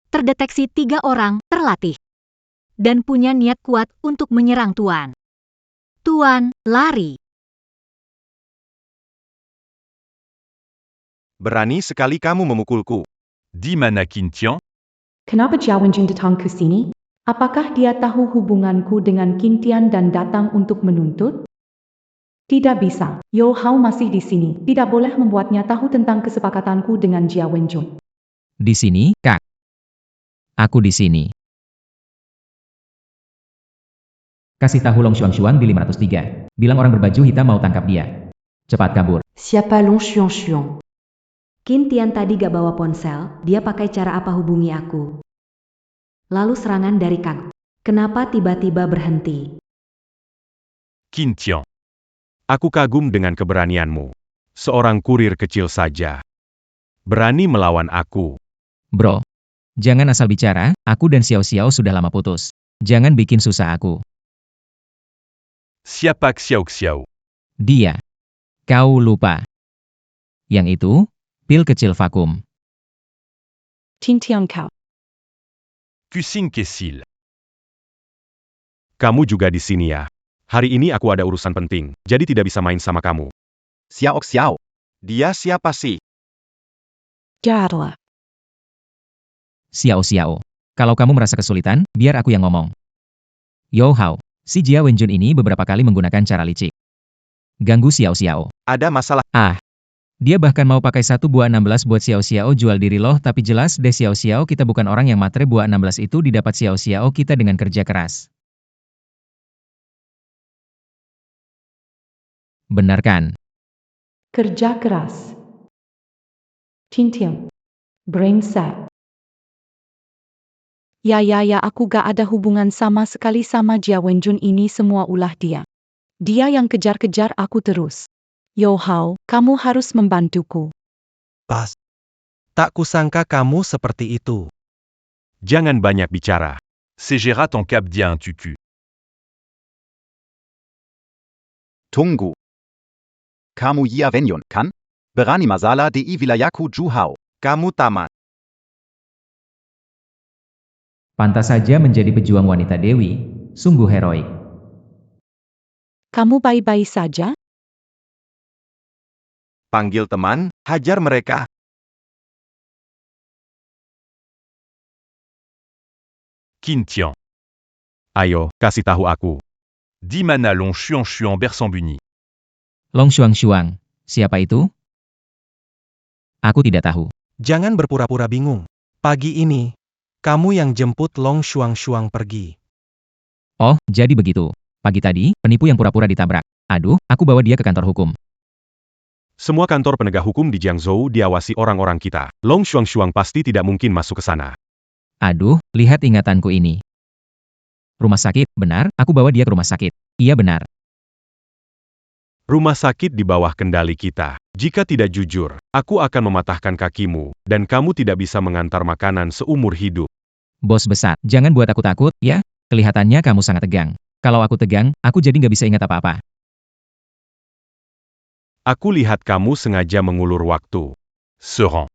Terdeteksi 3 orang terlatih. Dan punya niat kuat untuk menyerang Tuan. Tuan, lari. Berani sekali kamu memukulku. Di mana Qintian? Kenapa Jia Wenjun datang ke sini? Apakah dia tahu hubunganku dengan Qintian dan datang untuk menuntut? Tidak bisa. Yo Hao masih di sini. Tidak boleh membuatnya tahu tentang kesepakatanku dengan Jia Wenjun. Di sini, Kak. Aku di sini. Kasih tahu Long Xuang di 503. Bilang orang berbaju hitam mau tangkap dia. Cepat kabur. Siapa Long Xuang? Qintian tadi gak bawa ponsel, dia pakai cara apa hubungi aku? Lalu serangan dari Kang. Kenapa tiba-tiba berhenti? Qintian. Aku kagum dengan keberanianmu. Seorang kurir kecil saja. Berani melawan aku. Bro. Jangan asal bicara, aku dan Xiao Xiao sudah lama putus. Jangan bikin susah aku. Siapa Xiao? Dia. Kau lupa. Yang itu, pil kecil vakum. Qintian kau. Kusing Kesil. Kamu juga di sini ya. Hari ini aku ada urusan penting, jadi tidak bisa main sama kamu. Xiao. Dia siapa sih? Darla. Xiao Xiao. Kalau kamu merasa kesulitan, biar aku yang ngomong. Yo Hao. Si Jia Wenjun ini beberapa kali menggunakan cara licik. Ganggu Xiao Xiao. Ada masalah. Ah. Dia bahkan mau pakai 1 buah 16 buat Xiao Xiao jual diri loh, tapi jelas deh Xiao Xiao kita bukan orang yang matre, buah 16 itu didapat Xiao Xiao kita dengan kerja keras. Benar kan? Kerja keras. Qintian. Brengsek. Ya, aku gak ada hubungan sama sekali sama Jia Wenjun ini, semua ulah dia. Dia yang kejar-kejar aku terus. Yo Hao, kamu harus membantuku. Pas. Tak kusangka kamu seperti itu. Jangan banyak bicara. Segera ton cap dia un tucu. Tunggu. Kamu Jia Wenjun, kan? Berani masalah di wilayahku Zhu Hao. Kamu tamat. Pantas saja menjadi pejuang wanita Dewi. Sungguh heroik. Kamu baik-baik saja? Panggil teman, hajar mereka. Qintian. Ayo, kasih tahu aku. Di mana Long Xuang Bersambunyi? Long Xuang. Siapa itu? Aku tidak tahu. Jangan berpura-pura bingung. Pagi ini, kamu yang jemput Long Xuang pergi. Oh, jadi begitu. Pagi tadi, penipu yang pura-pura ditabrak. Aduh, aku bawa dia ke kantor hukum. Semua kantor penegak hukum di Jiangzhou diawasi orang-orang kita. Long Xuang pasti tidak mungkin masuk ke sana. Aduh, lihat ingatanku ini. Rumah sakit, benar, aku bawa dia ke rumah sakit. Iya benar. Rumah sakit di bawah kendali kita. Jika tidak jujur, aku akan mematahkan kakimu, dan kamu tidak bisa mengantar makanan seumur hidup. Bos besar, jangan buat aku takut, ya? Kelihatannya kamu sangat tegang. Kalau aku tegang, aku jadi nggak bisa ingat apa-apa. Aku lihat kamu sengaja mengulur waktu. Seran.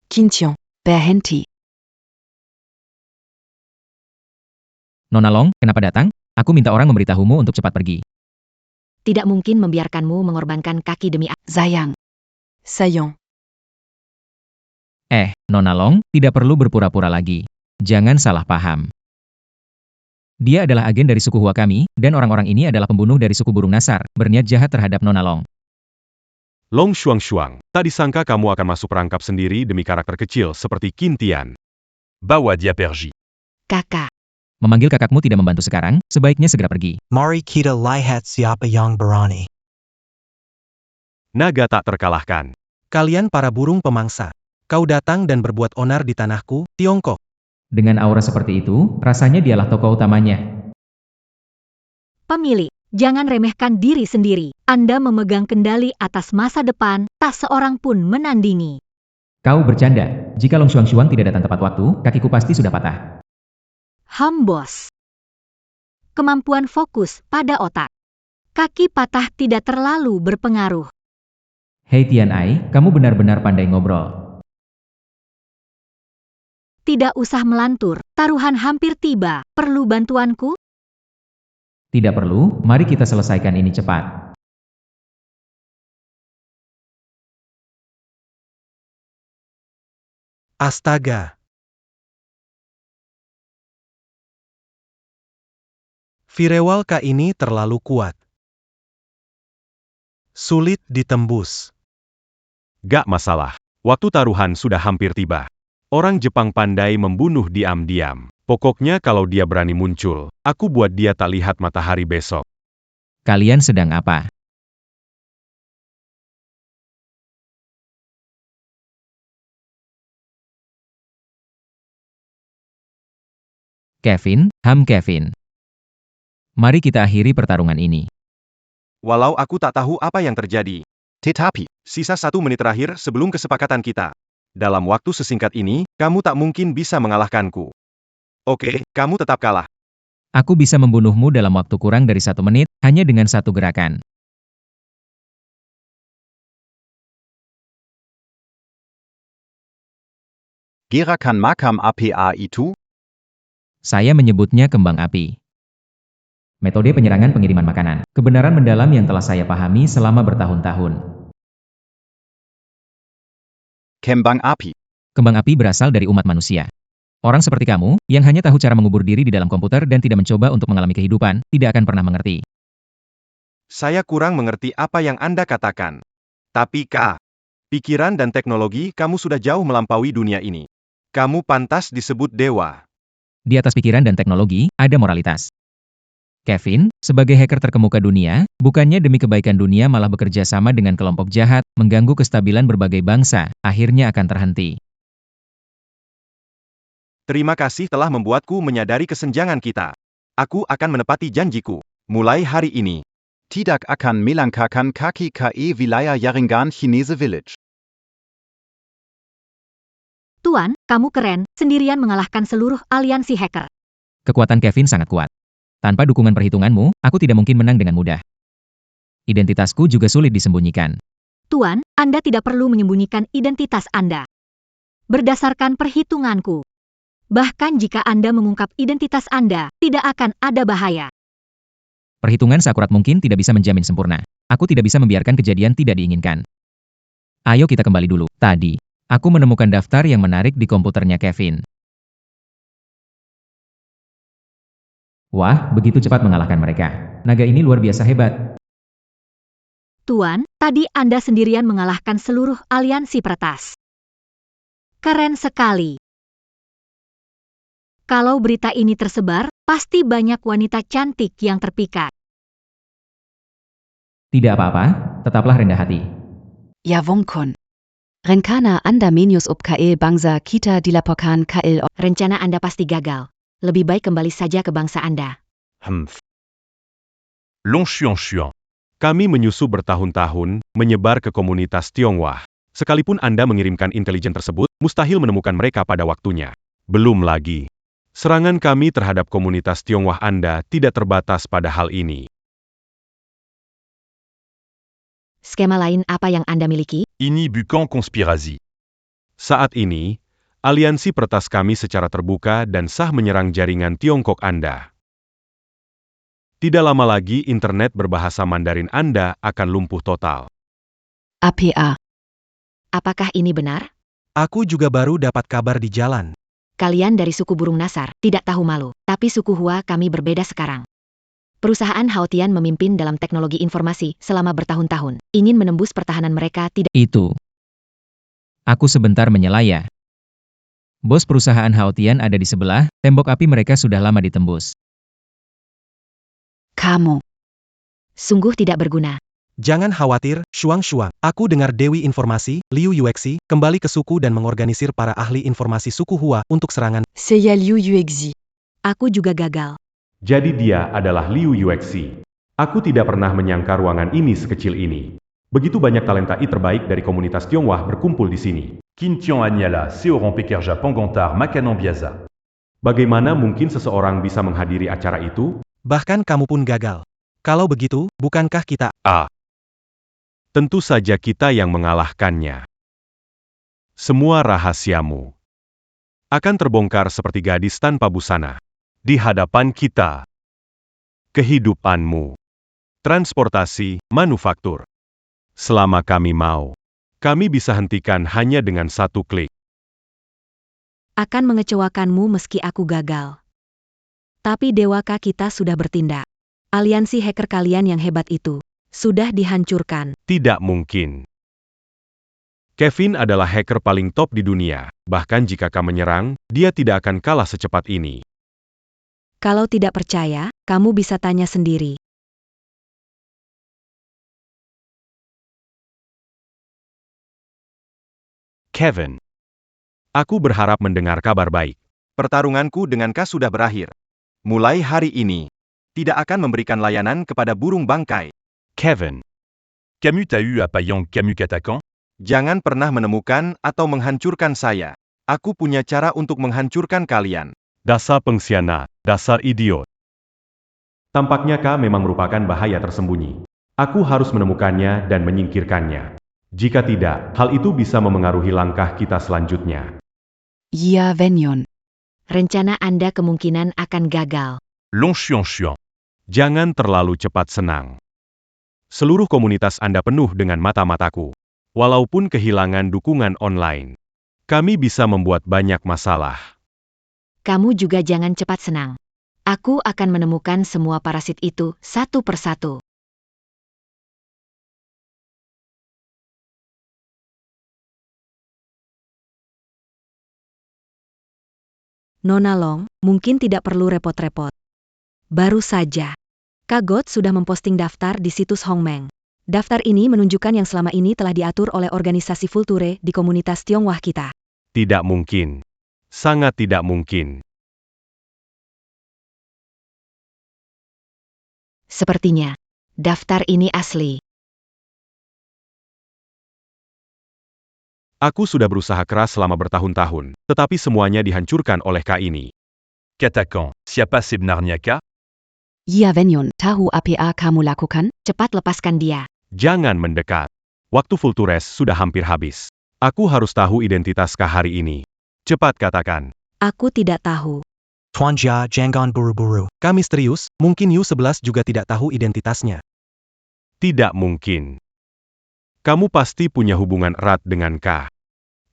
Qintian. Berhenti. Nona Long, kenapa datang? Aku minta orang memberitahumu untuk cepat pergi. Tidak mungkin membiarkanmu mengorbankan kaki demi Zayang. Sayang. Nona Long, tidak perlu berpura-pura lagi. Jangan salah paham. Dia adalah agen dari suku Hua kami, dan orang-orang ini adalah pembunuh dari suku burung nasar, berniat jahat terhadap Nona Long. Long Xuang, tak disangka kamu akan masuk perangkap sendiri demi karakter kecil seperti Qintian. Bawa dia pergi. kakak. Memanggil kakakmu tidak membantu sekarang, sebaiknya segera pergi. Mari kita lihat siapa yang berani. Naga tak terkalahkan. Kalian para burung pemangsa. Kau datang dan berbuat onar di tanahku, Tiongkok. Dengan aura seperti itu, rasanya dialah tokoh utamanya. Pemilih, jangan remehkan diri sendiri. Anda memegang kendali atas masa depan, tak seorang pun menandingi. Kau bercanda. Jika Long Xuang tidak datang tepat waktu, kakiku pasti sudah patah. Bos. Kemampuan fokus pada otak. Kaki patah tidak terlalu berpengaruh. Hei Tian Ai, kamu benar-benar pandai ngobrol. Tidak usah melantur, taruhan hampir tiba. Perlu bantuanku? Tidak perlu, mari kita selesaikan ini cepat. Astaga. Firewall K ini terlalu kuat. Sulit ditembus. Gak masalah. Waktu taruhan sudah hampir tiba. Orang Jepang pandai membunuh diam-diam. Pokoknya kalau dia berani muncul, aku buat dia tak lihat matahari besok. Kalian sedang apa? Kevin, Kevin. Mari kita akhiri pertarungan ini. Walau aku tak tahu apa yang terjadi. Tetapi, Sisa 1 menit terakhir sebelum kesepakatan kita. Dalam waktu sesingkat ini, kamu tak mungkin bisa mengalahkanku. Oke, kamu tetap kalah. Aku bisa membunuhmu dalam waktu kurang dari 1 menit, hanya dengan 1 gerakan. Gerakan makam APA itu? Saya menyebutnya kembang api. Metode penyerangan pengiriman makanan. Kebenaran mendalam yang telah saya pahami selama bertahun-tahun. Kembang api. Kembang api berasal dari umat manusia. Orang seperti kamu, yang hanya tahu cara mengubur diri di dalam komputer dan tidak mencoba untuk mengalami kehidupan, tidak akan pernah mengerti. Saya kurang mengerti apa yang Anda katakan. Tapi pikiran dan teknologi kamu sudah jauh melampaui dunia ini. Kamu pantas disebut dewa. Di atas pikiran dan teknologi, ada moralitas. Kevin, sebagai hacker terkemuka dunia, bukannya demi kebaikan dunia malah bekerja sama dengan kelompok jahat, mengganggu kestabilan berbagai bangsa, akhirnya akan terhenti. Terima kasih telah membuatku menyadari kesenjangan kita. Aku akan menepati janjiku. Mulai hari ini. Tidak akan melangkahkan kaki ke wilayah Yaringan Chinese Village. Tuan, kamu keren, sendirian mengalahkan seluruh aliansi hacker. Kekuatan Kevin sangat kuat. Tanpa dukungan perhitunganmu, aku tidak mungkin menang dengan mudah. Identitasku juga sulit disembunyikan. Tuan, Anda tidak perlu menyembunyikan identitas Anda. Berdasarkan perhitunganku. Bahkan jika Anda mengungkap identitas Anda, tidak akan ada bahaya. Perhitungan seakurat mungkin tidak bisa menjamin sempurna. Aku tidak bisa membiarkan kejadian tidak diinginkan. Ayo kita kembali dulu. Tadi, aku menemukan daftar yang menarik di komputernya Kevin. Wah, begitu cepat mengalahkan mereka. Naga ini luar biasa hebat. Tuan, tadi Anda sendirian mengalahkan seluruh aliansi peretas. Keren sekali. Kalau berita ini tersebar, pasti banyak wanita cantik yang terpikat. Tidak apa-apa, tetaplah rendah hati. Ja Wonkon. Renkana Anda Menius up KL Bangsa Kita dilaporkan KL. Rencana Anda pasti gagal. Lebih baik kembali saja ke bangsa Anda. Long Xuan. Kami menyusup bertahun-tahun, menyebar ke komunitas Tionghoa. Sekalipun Anda mengirimkan intelijen tersebut, mustahil menemukan mereka pada waktunya. Belum lagi. Serangan kami terhadap komunitas Tionghoa Anda tidak terbatas pada hal ini. Skema lain apa yang Anda miliki? Ini bukan konspirasi. Saat ini, aliansi peretas kami secara terbuka dan sah menyerang jaringan Tiongkok Anda. Tidak lama lagi internet berbahasa Mandarin Anda akan lumpuh total. APA. Apakah ini benar? Aku juga baru dapat kabar di jalan. Kalian dari suku burung Nasar, tidak tahu malu. Tapi suku Hua kami berbeda sekarang. Perusahaan Haotian memimpin dalam teknologi informasi selama bertahun-tahun. Ingin menembus pertahanan mereka tidak. Itu. Aku sebentar menyela. Bos perusahaan Haotian ada di sebelah, tembok api mereka sudah lama ditembus. Kamu. Sungguh tidak berguna. Jangan khawatir, Shuang. Aku dengar Dewi Informasi, Liu Yuexi, kembali ke suku dan mengorganisir para ahli informasi suku Hua untuk serangan. Saya Liu Yuexi. Aku juga gagal. Jadi dia adalah Liu Yuexi. Aku tidak pernah menyangka ruangan ini sekecil ini. Begitu banyak talenta I terbaik dari komunitas Tionghoa berkumpul di sini. Kintian Agnala, Seoron Pekerja Ponggontar Makanan Biasa. Bagaimana mungkin seseorang bisa menghadiri acara itu? Bahkan kamu pun gagal. Kalau begitu, bukankah kita... Tentu saja kita yang mengalahkannya. Semua rahasiamu akan terbongkar seperti gadis tanpa busana di hadapan kita. Kehidupanmu, transportasi, manufaktur. Selama kami mau, kami bisa hentikan hanya dengan satu klik. Akan mengecewakanmu meski aku gagal. Tapi dewaka kita sudah bertindak. Aliansi hacker kalian yang hebat itu sudah dihancurkan. Tidak mungkin. Kevin adalah hacker paling top di dunia. Bahkan jika kau menyerang, dia tidak akan kalah secepat ini. Kalau tidak percaya, kamu bisa tanya sendiri. Kevin, aku berharap mendengar kabar baik. Pertarunganku dengan Ka sudah berakhir. Mulai hari ini, tidak akan memberikan layanan kepada burung bangkai. Kevin, Camus t'a eu à Payang Camus Katakan? Jangan pernah menemukan atau menghancurkan saya. Aku punya cara untuk menghancurkan kalian. dasar pengkhianat, dasar idiot. Tampaknya kau memang merupakan bahaya tersembunyi. Aku harus menemukannya dan menyingkirkannya. Jika tidak, hal itu bisa memengaruhi langkah kita selanjutnya. Iya, Venyon. Rencana Anda kemungkinan akan gagal. Long Xuan. Jangan terlalu cepat senang. Seluruh komunitas Anda penuh dengan mata-mataku. Walaupun kehilangan dukungan online, kami bisa membuat banyak masalah. Kamu juga jangan cepat senang. Aku akan menemukan semua parasit itu satu persatu. Nona Long, mungkin tidak perlu repot-repot. Baru saja, Kagot sudah memposting daftar di situs Hongmeng. Daftar ini menunjukkan yang selama ini telah diatur oleh organisasi Vulture di komunitas Tionghoa kita. Tidak mungkin. Sangat tidak mungkin. Sepertinya, daftar ini asli. Aku sudah berusaha keras selama bertahun-tahun, tetapi semuanya dihancurkan oleh Ka ini. Katakan, siapa sebenarnya Ka? Iya, Venyon. Tahu apa kamu lakukan? Cepat lepaskan dia. Jangan mendekat. Waktu Vultures sudah hampir habis. Aku harus tahu identitas Ka hari ini. Cepat katakan. Aku tidak tahu. Tuanjia Jangon Buru-Buru. Ka misterius, mungkin Yu-11 juga tidak tahu identitasnya. Tidak mungkin. Kamu pasti punya hubungan erat dengan Ka.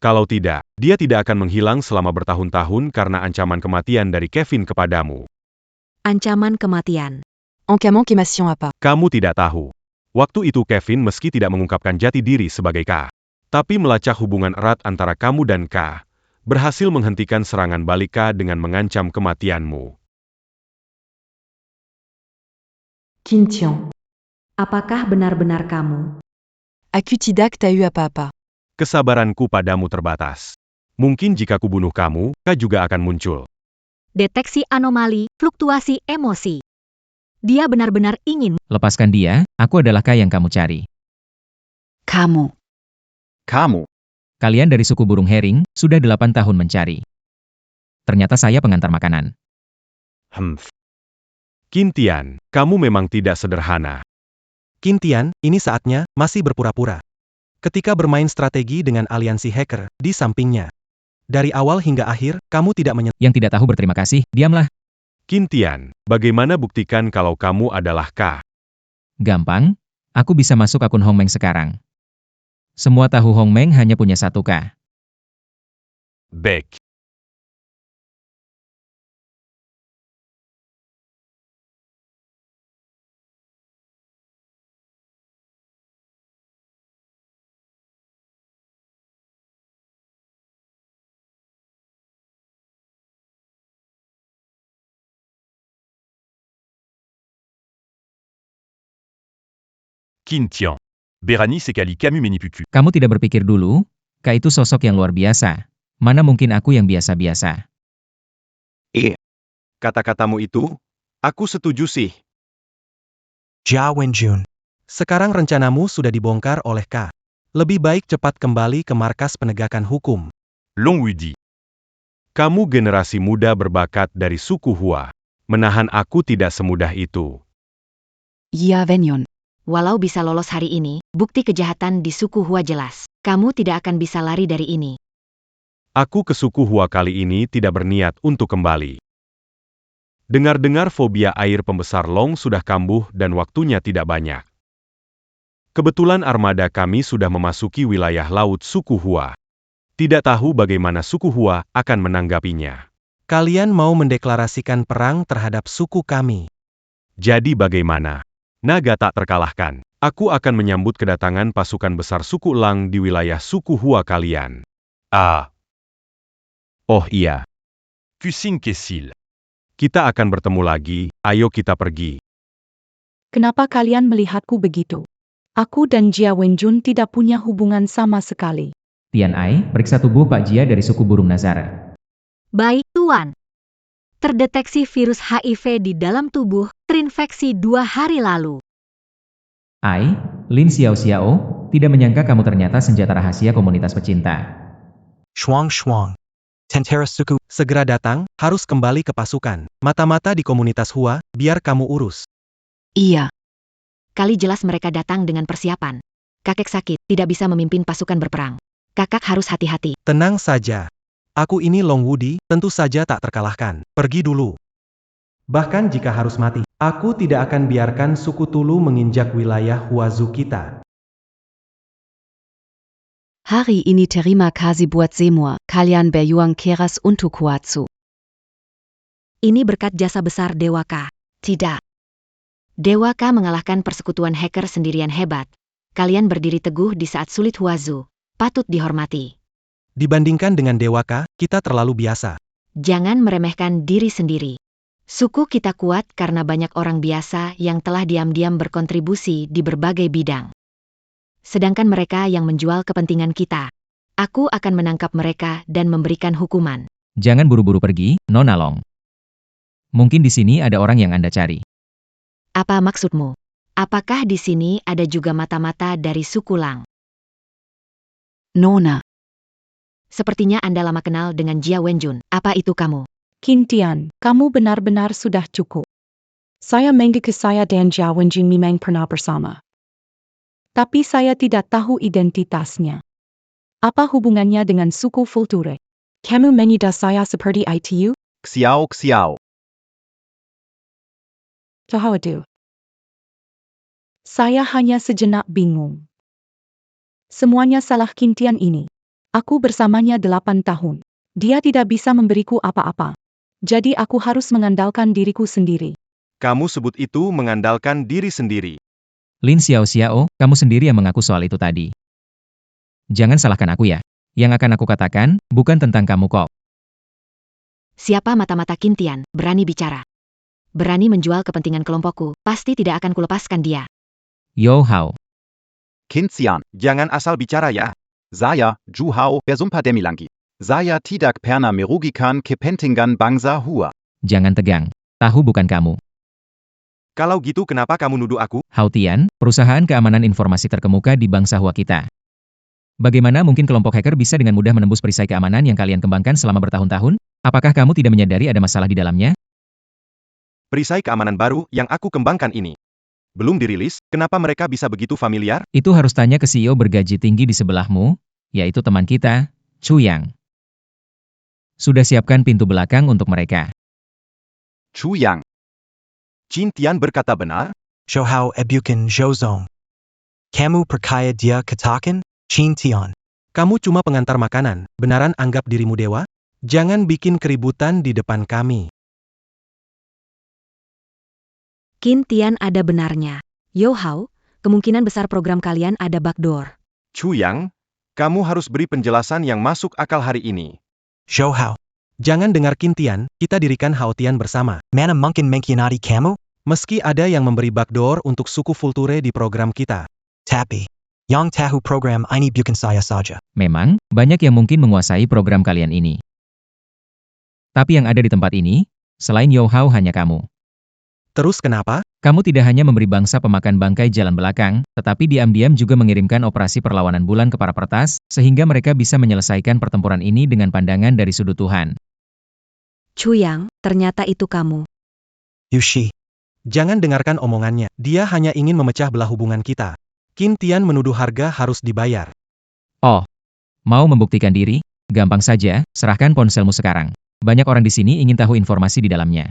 Kalau tidak, dia tidak akan menghilang selama bertahun-tahun karena ancaman kematian dari Kevin kepadamu. Ancaman kematian. Encamation apa? Kamu tidak tahu. Waktu itu Kevin meski tidak mengungkapkan jati diri sebagai Ka, tapi melacak hubungan erat antara kamu dan Ka, berhasil menghentikan serangan balik Ka dengan mengancam kematianmu. Kintian. Apakah benar-benar kamu? Akutidak t'a eu apa-apa. Kesabaranku padamu terbatas. Mungkin jika kubunuh kamu, Ka juga akan muncul. Deteksi anomali, fluktuasi emosi. Dia benar-benar ingin. Lepaskan dia, aku adalah Ka yang kamu cari. Kamu. Kamu, Kalian dari suku burung hering, sudah 8 tahun mencari. Ternyata saya pengantar makanan. Kintian, kamu memang tidak sederhana. Kintian, ini saatnya, masih berpura-pura. Ketika bermain strategi dengan aliansi hacker, di sampingnya. Dari awal hingga akhir, kamu tidak Yang tidak tahu berterima kasih, diamlah. Kintian, bagaimana buktikan kalau kamu adalah Ka? Gampang, aku bisa masuk akun Hongmeng sekarang. Semua tahu Hongmeng hanya punya satu Ka. Baik. Qin Tian. Berani sekali kamu menipuku. Kamu tidak berpikir dulu? Kak itu sosok yang luar biasa. Mana mungkin aku yang biasa-biasa? Kata-katamu itu, aku setuju sih. Jia Wenjun. Sekarang rencanamu sudah dibongkar oleh K. Lebih baik cepat kembali ke markas penegakan hukum. Long Wudi. Kamu generasi muda berbakat dari suku Hua. Menahan aku tidak semudah itu. Jia Wenyon. Walau bisa lolos hari ini, bukti kejahatan di suku Hua jelas. Kamu tidak akan bisa lari dari ini. Aku ke suku Hua kali ini tidak berniat untuk kembali. Dengar-dengar fobia air pembesar Long sudah kambuh dan waktunya tidak banyak. Kebetulan armada kami sudah memasuki wilayah laut suku Hua. Tidak tahu bagaimana suku Hua akan menanggapinya. Kalian mau mendeklarasikan perang terhadap suku kami. Jadi bagaimana? Naga tak terkalahkan. Aku akan menyambut kedatangan pasukan besar suku Lang di wilayah suku Hua kalian. Oh iya, Kusing Kesil. kita akan bertemu lagi, ayo kita pergi. Kenapa kalian melihatku begitu? Aku dan Jia Wenjun tidak punya hubungan sama sekali. Tian Ai, periksa tubuh Pak Jia dari suku burung Nazar. Baik, Tuan. Terdeteksi virus HIV di dalam tubuh, terinfeksi 2 hari lalu. Ai, Lin Xiao Xiao, tidak menyangka kamu ternyata senjata rahasia komunitas pecinta. Shuang Shuang. Tentera suku. Segera datang, harus kembali ke pasukan. Mata-mata di komunitas Hua, biar kamu urus. Iya. Kali jelas mereka datang dengan persiapan. Kakek sakit, tidak bisa memimpin pasukan berperang. Kakak harus hati-hati. Tenang saja. Aku ini Long Wudi, tentu saja tak terkalahkan. Pergi dulu. Bahkan jika harus mati, aku tidak akan biarkan suku Tulu menginjak wilayah Huazu kita. Hari ini terima kasih buat semua, kalian berjuang keras untuk Huatsu. Ini berkat jasa besar Dewa K. Tidak. Dewa K mengalahkan persekutuan hacker sendirian hebat. Kalian berdiri teguh di saat sulit Huazu. Patut dihormati. Dibandingkan dengan Dewa K, kita terlalu biasa. Jangan meremehkan diri sendiri. Suku kita kuat karena banyak orang biasa yang telah diam-diam berkontribusi di berbagai bidang. Sedangkan mereka yang menjual kepentingan kita. Aku akan menangkap mereka dan memberikan hukuman. Jangan buru-buru pergi, Nona Long. Mungkin di sini ada orang yang Anda cari. Apa maksudmu? Apakah di sini ada juga mata-mata dari suku Lang? Nona. Sepertinya Anda lama kenal dengan Jia Wenjun. Apa itu kamu? Qin Tian, kamu benar-benar sudah cukup. Saya mengaku saya dan Jia Wenjun memang pernah bersama. Tapi saya tidak tahu identitasnya. Apa hubungannya dengan suku Fulture? Kamu menyindir saya seperti itu? Xiao Xiao. Tahu. Saya hanya sejenak bingung. Semuanya salah Qin Tian ini. Aku bersamanya 8 tahun. Dia tidak bisa memberiku apa-apa. Jadi aku harus mengandalkan diriku sendiri. Kamu sebut itu mengandalkan diri sendiri. Lin Xiao Xiao, kamu sendiri yang mengaku soal itu tadi. Jangan salahkan aku ya. Yang akan aku katakan, bukan tentang kamu kok. Siapa mata-mata Qin Tian, berani bicara. Berani menjual kepentingan kelompokku, pasti tidak akan kulepaskan dia. Yo Hao. Qin Tian, jangan asal bicara ya. Saya, Zhu Hao, bersumpa demilangi. Saya tidak pernah merugikan kepentingan bangsa Hua. Jangan tegang. Tahu bukan kamu. Kalau gitu kenapa kamu nuduh aku? Hao Tian, perusahaan keamanan informasi terkemuka di bangsa Hua kita. Bagaimana mungkin kelompok hacker bisa dengan mudah menembus perisai keamanan yang kalian kembangkan selama bertahun-tahun? Apakah kamu tidak menyadari ada masalah di dalamnya? Perisai keamanan baru yang aku kembangkan ini. Belum dirilis, kenapa mereka bisa begitu familiar? Itu harus tanya ke CEO bergaji tinggi di sebelahmu, yaitu teman kita, Chu Yang. Sudah siapkan pintu belakang untuk mereka. Chu Yang. Qin Tian berkata benar? Zhou Ebukan Zhozong. Kamu percaya dia katakan? Qin Tian. Kamu cuma pengantar makanan, benaran anggap dirimu dewa? Jangan bikin keributan di depan kami. Qin Tian ada benarnya. Yo Hao, kemungkinan besar program kalian ada backdoor. Chu Yang, kamu harus beri penjelasan yang masuk akal hari ini. Zhou. Jangan dengar Qin Tian, kita dirikan Hao Tian bersama. Mana mungkin mengkhianati kamu? Meski ada yang memberi backdoor untuk suku Fulture di program kita. Tapi, yang tahu program ini bukan saya saja. Memang, banyak yang mungkin menguasai program kalian ini. Tapi yang ada di tempat ini, selain Yo Hao hanya kamu. Terus kenapa? Kamu tidak hanya memberi bangsa pemakan bangkai jalan belakang, tetapi diam-diam juga mengirimkan operasi perlawanan bulan ke para peretas, sehingga mereka bisa menyelesaikan pertempuran ini dengan pandangan dari sudut Tuhan. Chuyang, ternyata itu kamu. Yushi, Jangan dengarkan omongannya. Dia hanya ingin memecah belah hubungan kita. Qin Tian menuduh harga harus dibayar. Oh, mau membuktikan diri? Gampang saja, serahkan ponselmu sekarang. Banyak orang di sini ingin tahu informasi di dalamnya.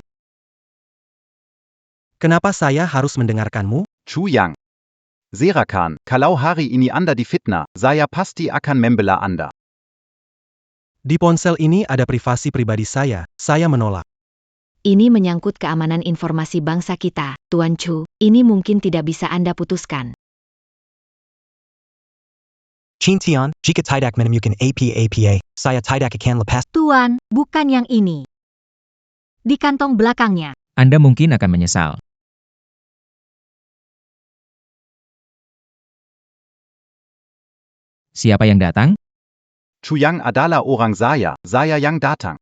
Kenapa saya harus mendengarkanmu? Chu Yang. Serakan, kalau hari ini Anda difitnah, saya pasti akan membela Anda. Di ponsel ini ada privasi pribadi saya menolak. Ini menyangkut keamanan informasi bangsa kita, Tuan Chu. Ini mungkin tidak bisa Anda putuskan. Qintian, jika tidak menemukan apa-apa, saya tidak akan lepas. Tuan, bukan yang ini. Di kantong belakangnya. Anda mungkin akan menyesal. Siapa yang datang? Chu Yang adalah orang saya yang datang.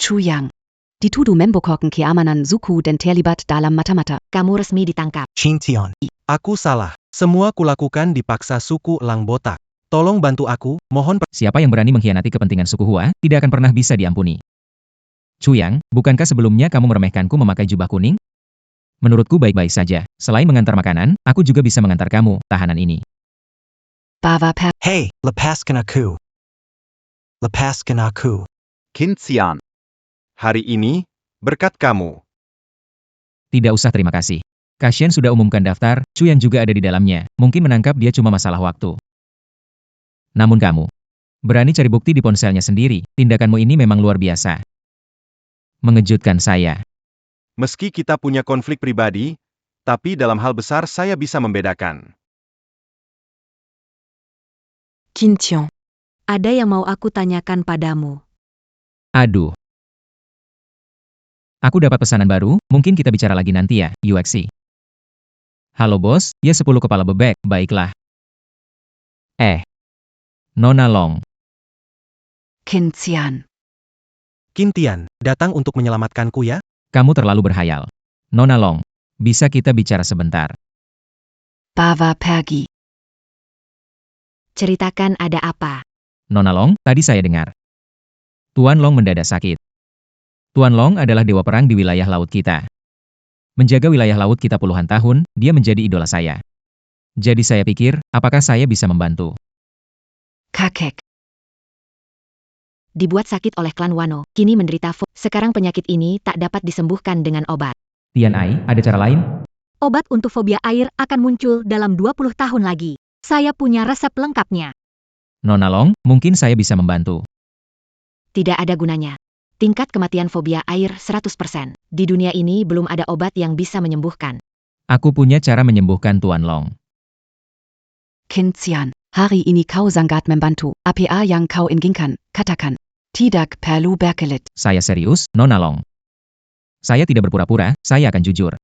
Chuyang. Dituduh membokorkan keamanan suku dan terlibat dalam mata-mata. Kamu resmi ditangkap. Qintian, Aku salah. Semua kulakukan dipaksa suku Lang Botak. Tolong bantu aku, mohon. Siapa yang berani mengkhianati kepentingan suku Hua, tidak akan pernah bisa diampuni. Chuyang, bukankah sebelumnya kamu meremehkanku memakai jubah kuning? Menurutku baik-baik saja. Selain mengantar makanan, aku juga bisa mengantar kamu, tahanan ini. Bava per hey, lepaskan aku. Lepaskan aku. Qin Tian. Hari ini, berkat kamu. Tidak usah terima kasih. Kasien sudah umumkan daftar, Chuyang juga ada di dalamnya. Mungkin menangkap dia cuma masalah waktu. Namun kamu berani cari bukti di ponselnya sendiri. Tindakanmu ini memang luar biasa. Mengejutkan saya. Meski kita punya konflik pribadi, tapi dalam hal besar saya bisa membedakan. Qintian. Ada yang mau aku tanyakan padamu. Aduh. Aku dapat pesanan baru, mungkin kita bicara lagi nanti ya, UXC. Halo bos, ya 10 kepala bebek, baiklah. Nona Long. Qintian. Qin Tian, datang untuk menyelamatkanku ya? Kamu terlalu berhayal. Nona Long, bisa kita bicara sebentar? Bava pergi. Ceritakan ada apa. Nona Long, tadi saya dengar. Tuan Long mendadak sakit. Tuan Long adalah dewa perang di wilayah laut kita. Menjaga wilayah laut kita puluhan tahun, dia menjadi idola saya. Jadi saya pikir, apakah saya bisa membantu? Kakek. Dibuat sakit oleh klan Wano, kini menderita Sekarang penyakit ini tak dapat disembuhkan dengan obat. Tian Ai, ada cara lain? Obat untuk fobia air akan muncul dalam 20 tahun lagi. Saya punya resep lengkapnya. Nona Long, mungkin saya bisa membantu. Tidak ada gunanya. Tingkat kematian fobia air 100%. Di dunia ini belum ada obat yang bisa menyembuhkan. Aku punya cara menyembuhkan Tuan Long. Qintian. Hari ini kau sangat membantu. Apa yang kau inginkan, katakan. Tidak perlu berkelit. Saya serius, Nona Long. Saya tidak berpura-pura, saya akan jujur.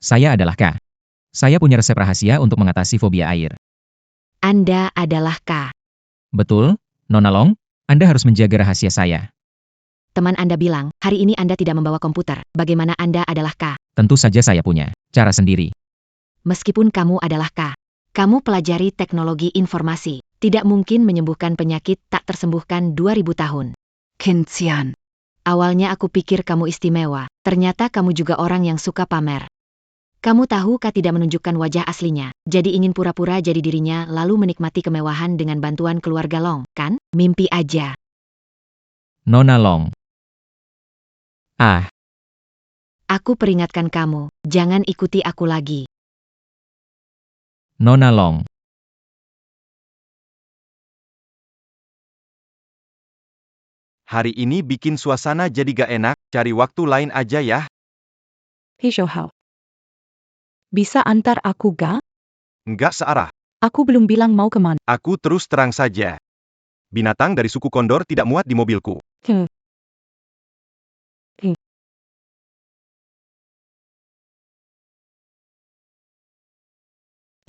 Saya adalah K. Saya punya resep rahasia untuk mengatasi fobia air. Anda adalah K. Betul, Nona Long, Anda harus menjaga rahasia saya. Teman Anda bilang, hari ini Anda tidak membawa komputer. Bagaimana Anda adalah K? Tentu saja saya punya cara sendiri. Meskipun kamu adalah K. Kamu pelajari teknologi informasi. Tidak mungkin menyembuhkan penyakit tak tersembuhkan 2000 tahun. Qintian. Awalnya aku pikir kamu istimewa. Ternyata kamu juga orang yang suka pamer. Kamu tahu K tidak menunjukkan wajah aslinya. Jadi ingin pura-pura jadi dirinya lalu menikmati kemewahan dengan bantuan keluarga Long, kan? Mimpi aja. Nona Long. Aku peringatkan kamu, jangan ikuti aku lagi. Nona Long. Hari ini bikin suasana jadi gak enak, cari waktu lain aja ya. Yo Hao. Bisa antar aku ga? Nggak searah. Aku belum bilang mau kemana. Aku terus terang saja. Binatang dari suku kondor tidak muat di mobilku.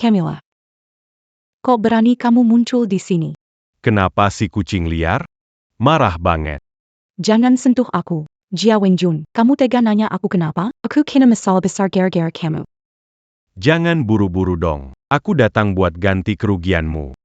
Camilla. Kok berani kamu muncul di sini? Kenapa si kucing liar? Marah banget. Jangan sentuh aku. Jia Wenjun, kamu tega nanya aku kenapa? Aku kena masalah besar gara-gara kamu. Jangan buru-buru dong. Aku datang buat ganti kerugianmu.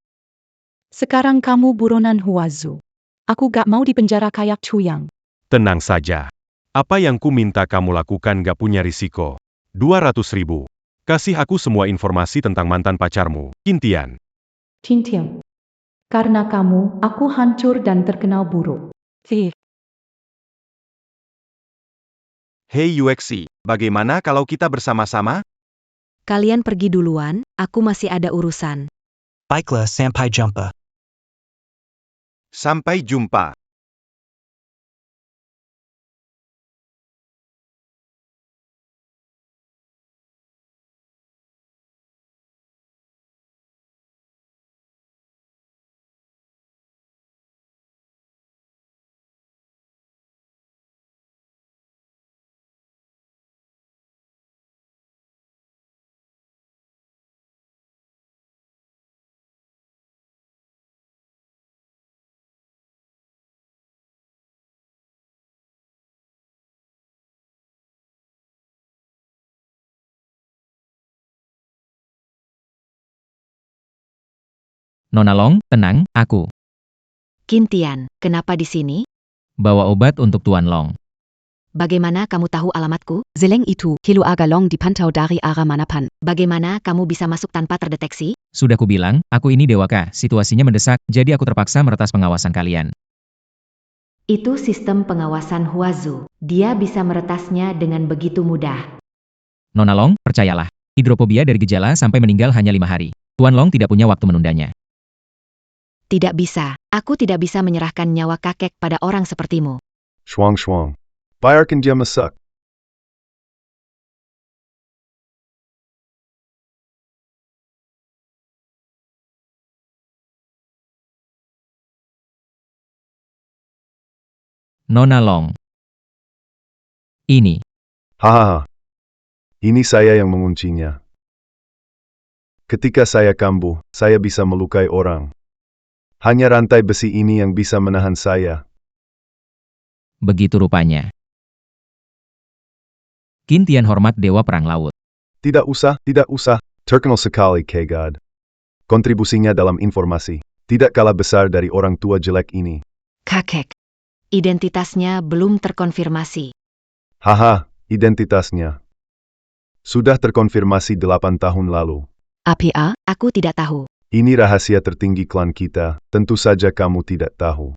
Sekarang kamu buronan Huazu. Aku gak mau dipenjara kayak Chuyang. Tenang saja. Apa yang ku minta kamu lakukan gak punya risiko. 200.000. Kasih aku semua informasi tentang mantan pacarmu, Qintian. Tintiang. Karena kamu, aku hancur dan terkenal buruk. Thief. Hei UXI, bagaimana kalau kita bersama-sama? Kalian pergi duluan, aku masih ada urusan. Baiklah, sampai jumpa. Sampai jumpa. Nona Long, tenang, aku. Qintian, kenapa di sini? Bawa obat untuk Tuan Long. Bagaimana kamu tahu alamatku? Zeleng itu, Kilo Agalong dipantau dari arah Manapan. Bagaimana kamu bisa masuk tanpa terdeteksi? Sudah kubilang, aku ini Dewaka, situasinya mendesak, jadi aku terpaksa meretas pengawasan kalian. Itu sistem pengawasan Huazu. Dia bisa meretasnya dengan begitu mudah. Nona Long, percayalah. Hidrophobia dari gejala sampai meninggal hanya 5 hari. Tuan Long tidak punya waktu menundanya. Tidak bisa. Aku tidak bisa menyerahkan nyawa kakek pada orang sepertimu. Shuang shuang. Bayarkan dia masak. Nona Long. Ini. Hahaha. Ini saya yang menguncinya. Ketika saya kambuh, saya bisa melukai orang. Hanya rantai besi ini yang bisa menahan saya. Begitu rupanya. Qintian hormat Dewa Perang Laut. Tidak usah. Terkenal sekali Kegad. Kontribusinya dalam informasi tidak kalah besar dari orang tua jelek ini. Kakek. Identitasnya belum terkonfirmasi. Haha, identitasnya sudah terkonfirmasi 8 tahun lalu. APA? Aku tidak tahu. Ini rahasia tertinggi klan kita, tentu saja kamu tidak tahu.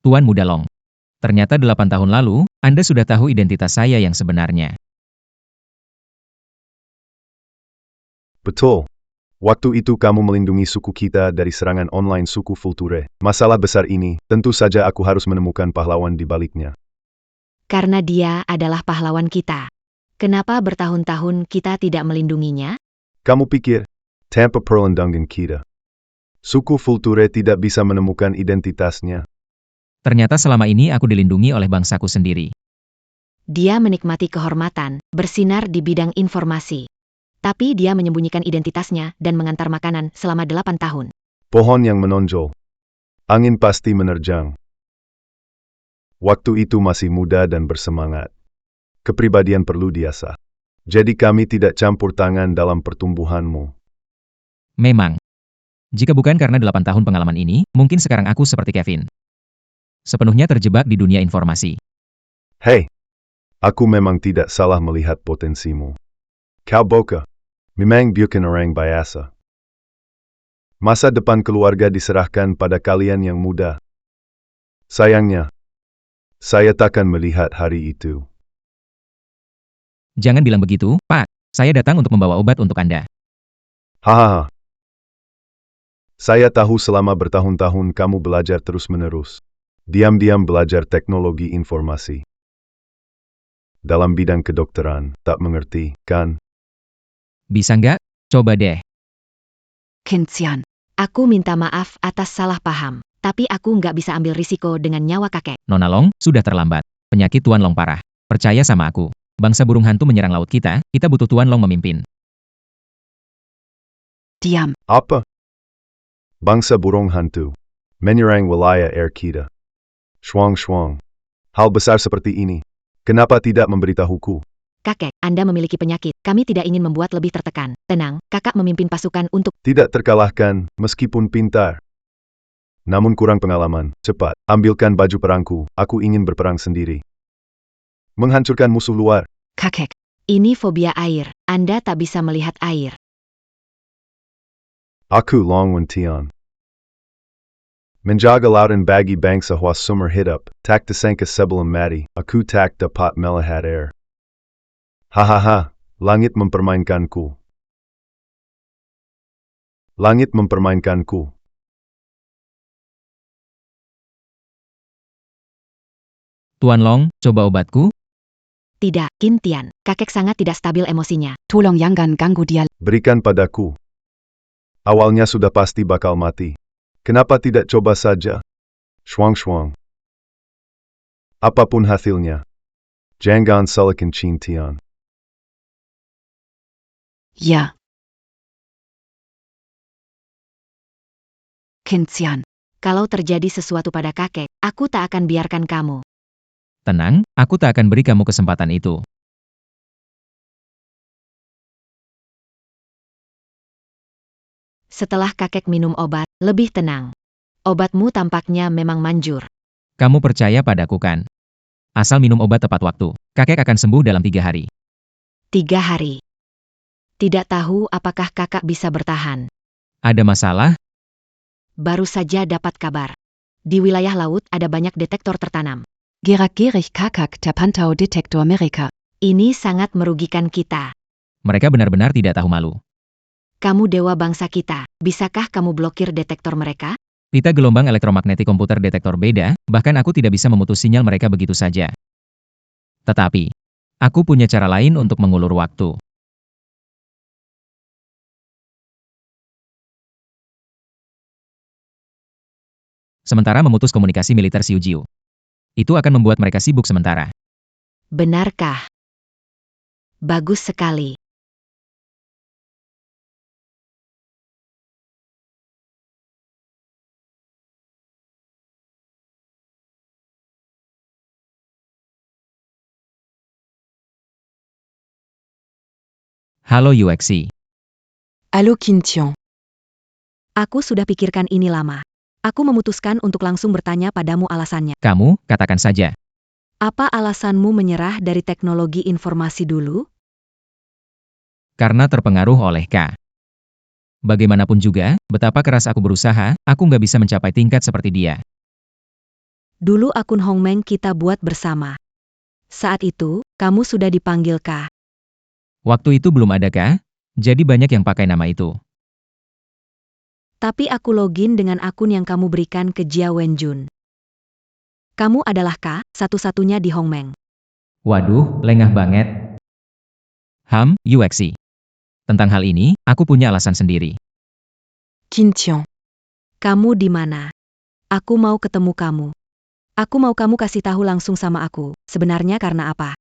Tuan Muda Long. Ternyata 8 tahun lalu, Anda sudah tahu identitas saya yang sebenarnya. Betul. Waktu itu kamu melindungi suku kita dari serangan online suku Vulture. Masalah besar ini, tentu saja aku harus menemukan pahlawan di baliknya. Karena dia adalah pahlawan kita. Kenapa bertahun-tahun kita tidak melindunginya? Kamu pikir, tanpa perlindungan kita, suku Vulture tidak bisa menemukan identitasnya? Ternyata selama ini aku dilindungi oleh bangsaku sendiri. Dia menikmati kehormatan, bersinar di bidang informasi. Tapi dia menyembunyikan identitasnya dan mengantar makanan selama 8 tahun. Pohon yang menonjol. Angin pasti menerjang. Waktu itu masih muda dan bersemangat. Kepribadian perlu diasah. Jadi kami tidak campur tangan dalam pertumbuhanmu. Memang. Jika bukan karena 8 tahun pengalaman ini, mungkin sekarang aku seperti Kevin. Sepenuhnya terjebak di dunia informasi. Hei, aku memang tidak salah melihat potensimu. Kau boka, memang bukan orang biasa. Masa depan keluarga diserahkan pada kalian yang muda. Sayangnya, saya takkan melihat hari itu. Jangan bilang begitu, Pak. Saya datang untuk membawa obat untuk Anda. Hahaha. Saya tahu selama bertahun-tahun kamu belajar terus-menerus. Diam-diam belajar teknologi informasi. Dalam bidang kedokteran, tak mengerti, kan? Bisa nggak? Coba deh. Qintian. Aku minta maaf atas salah paham. Tapi aku nggak bisa ambil risiko dengan nyawa kakek. Nona Long, sudah terlambat. Penyakit Tuan Long parah. Percaya sama aku. Bangsa burung hantu menyerang laut kita butuh Tuan Long memimpin. Diam. Apa? Bangsa burung hantu. Menyerang wilayah air kita. Shuang. Hal besar seperti ini. Kenapa tidak memberitahuku? Kakek, Anda memiliki penyakit. Kami tidak ingin membuat lebih tertekan. Tenang, kakak memimpin pasukan untuk... Tidak terkalahkan, meskipun pintar. Namun kurang pengalaman. Cepat, ambilkan baju perangku. Aku ingin berperang sendiri. Menghancurkan musuh luar. Kakek. Ini fobia air. Anda tak bisa melihat air. Aku Long Wen Tian. Menjaga lautan bagi bangsa was sumber hidup, tak disangka sebelum mati, aku tak dapat melihat air. Hahaha, langit mempermainkanku. Langit mempermainkanku. Tuan Long, coba obatku? Tidak, Qin Tian. Kakek sangat tidak stabil emosinya. Tolong jangan ganggu dia. Berikan padaku. Awalnya sudah pasti bakal mati. Kenapa tidak coba saja? Shuang. Apapun hasilnya. Jangan salahkan Qin Tian. Ja. Qin Tian. Kalau terjadi sesuatu pada kakek, aku tak akan biarkan kamu. Tenang, aku tak akan beri kamu kesempatan itu. Setelah kakek minum obat, lebih tenang. Obatmu tampaknya memang manjur. Kamu percaya padaku kan? Asal minum obat tepat waktu, kakek akan sembuh dalam 3 hari. 3 hari. Tidak tahu apakah kakak bisa bertahan. Ada masalah? Baru saja dapat kabar. Di wilayah laut ada banyak detektor tertanam. Gerak-gerig kakak terpantau detektor mereka. Ini sangat merugikan kita. Mereka benar-benar tidak tahu malu. Kamu dewa bangsa kita. Bisakah kamu blokir detektor mereka? Pita gelombang elektromagnetik komputer detektor beda, bahkan aku tidak bisa memutus sinyal mereka begitu saja. Tetapi, aku punya cara lain untuk mengulur waktu. Sementara memutus komunikasi militer Xiu Jiu. Itu akan membuat mereka sibuk sementara. Benarkah? Bagus sekali. Halo UXI. Halo Qin Tian. Aku sudah pikirkan ini lama. Aku memutuskan untuk langsung bertanya padamu alasannya. Kamu, katakan saja. Apa alasanmu menyerah dari teknologi informasi dulu? Karena terpengaruh oleh K. Bagaimanapun juga, betapa keras aku berusaha, aku nggak bisa mencapai tingkat seperti dia. Dulu akun Hongmeng kita buat bersama. Saat itu, kamu sudah dipanggil K. Waktu itu belum ada K, jadi banyak yang pakai nama itu. Tapi aku login dengan akun yang kamu berikan ke Jia Wenjun. Kamu adalah K, satu-satunya di Hongmeng. Waduh, lengah banget. UXI. Tentang hal ini, aku punya alasan sendiri. Qin Tian. Kamu di mana? Aku mau ketemu kamu. Aku mau kamu kasih tahu langsung sama aku, sebenarnya karena apa?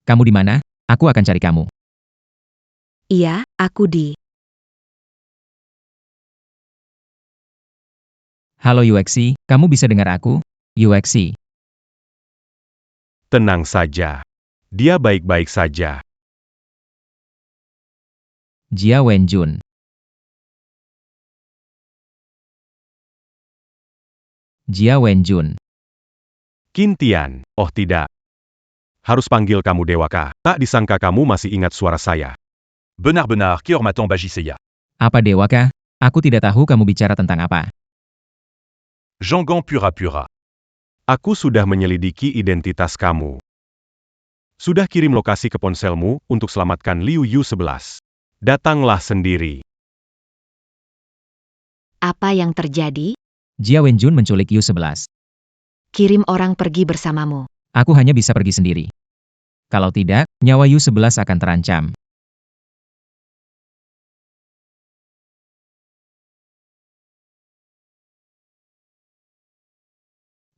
Kamu di mana? Aku akan cari kamu. Iya, aku di. Halo UXI, kamu bisa dengar aku? UXI. Tenang saja. Dia baik-baik saja. Jia Wenjun. Jia Wenjun. Qin Tian, oh tidak. Harus panggil kamu Dewaka. Tak disangka kamu masih ingat suara saya. Benar-benar, qui ormaton bagiseya. Apa Dewaka? Aku tidak tahu kamu bicara tentang apa. Jangan pura-pura. Aku sudah menyelidiki identitas kamu. Sudah kirim lokasi ke ponselmu untuk selamatkan Liu Yu 11. Datanglah sendiri. Apa yang terjadi? Jia Wenjun menculik Yu 11. Kirim orang pergi bersamamu. Aku hanya bisa pergi sendiri. Kalau tidak, nyawa Yu 11 akan terancam.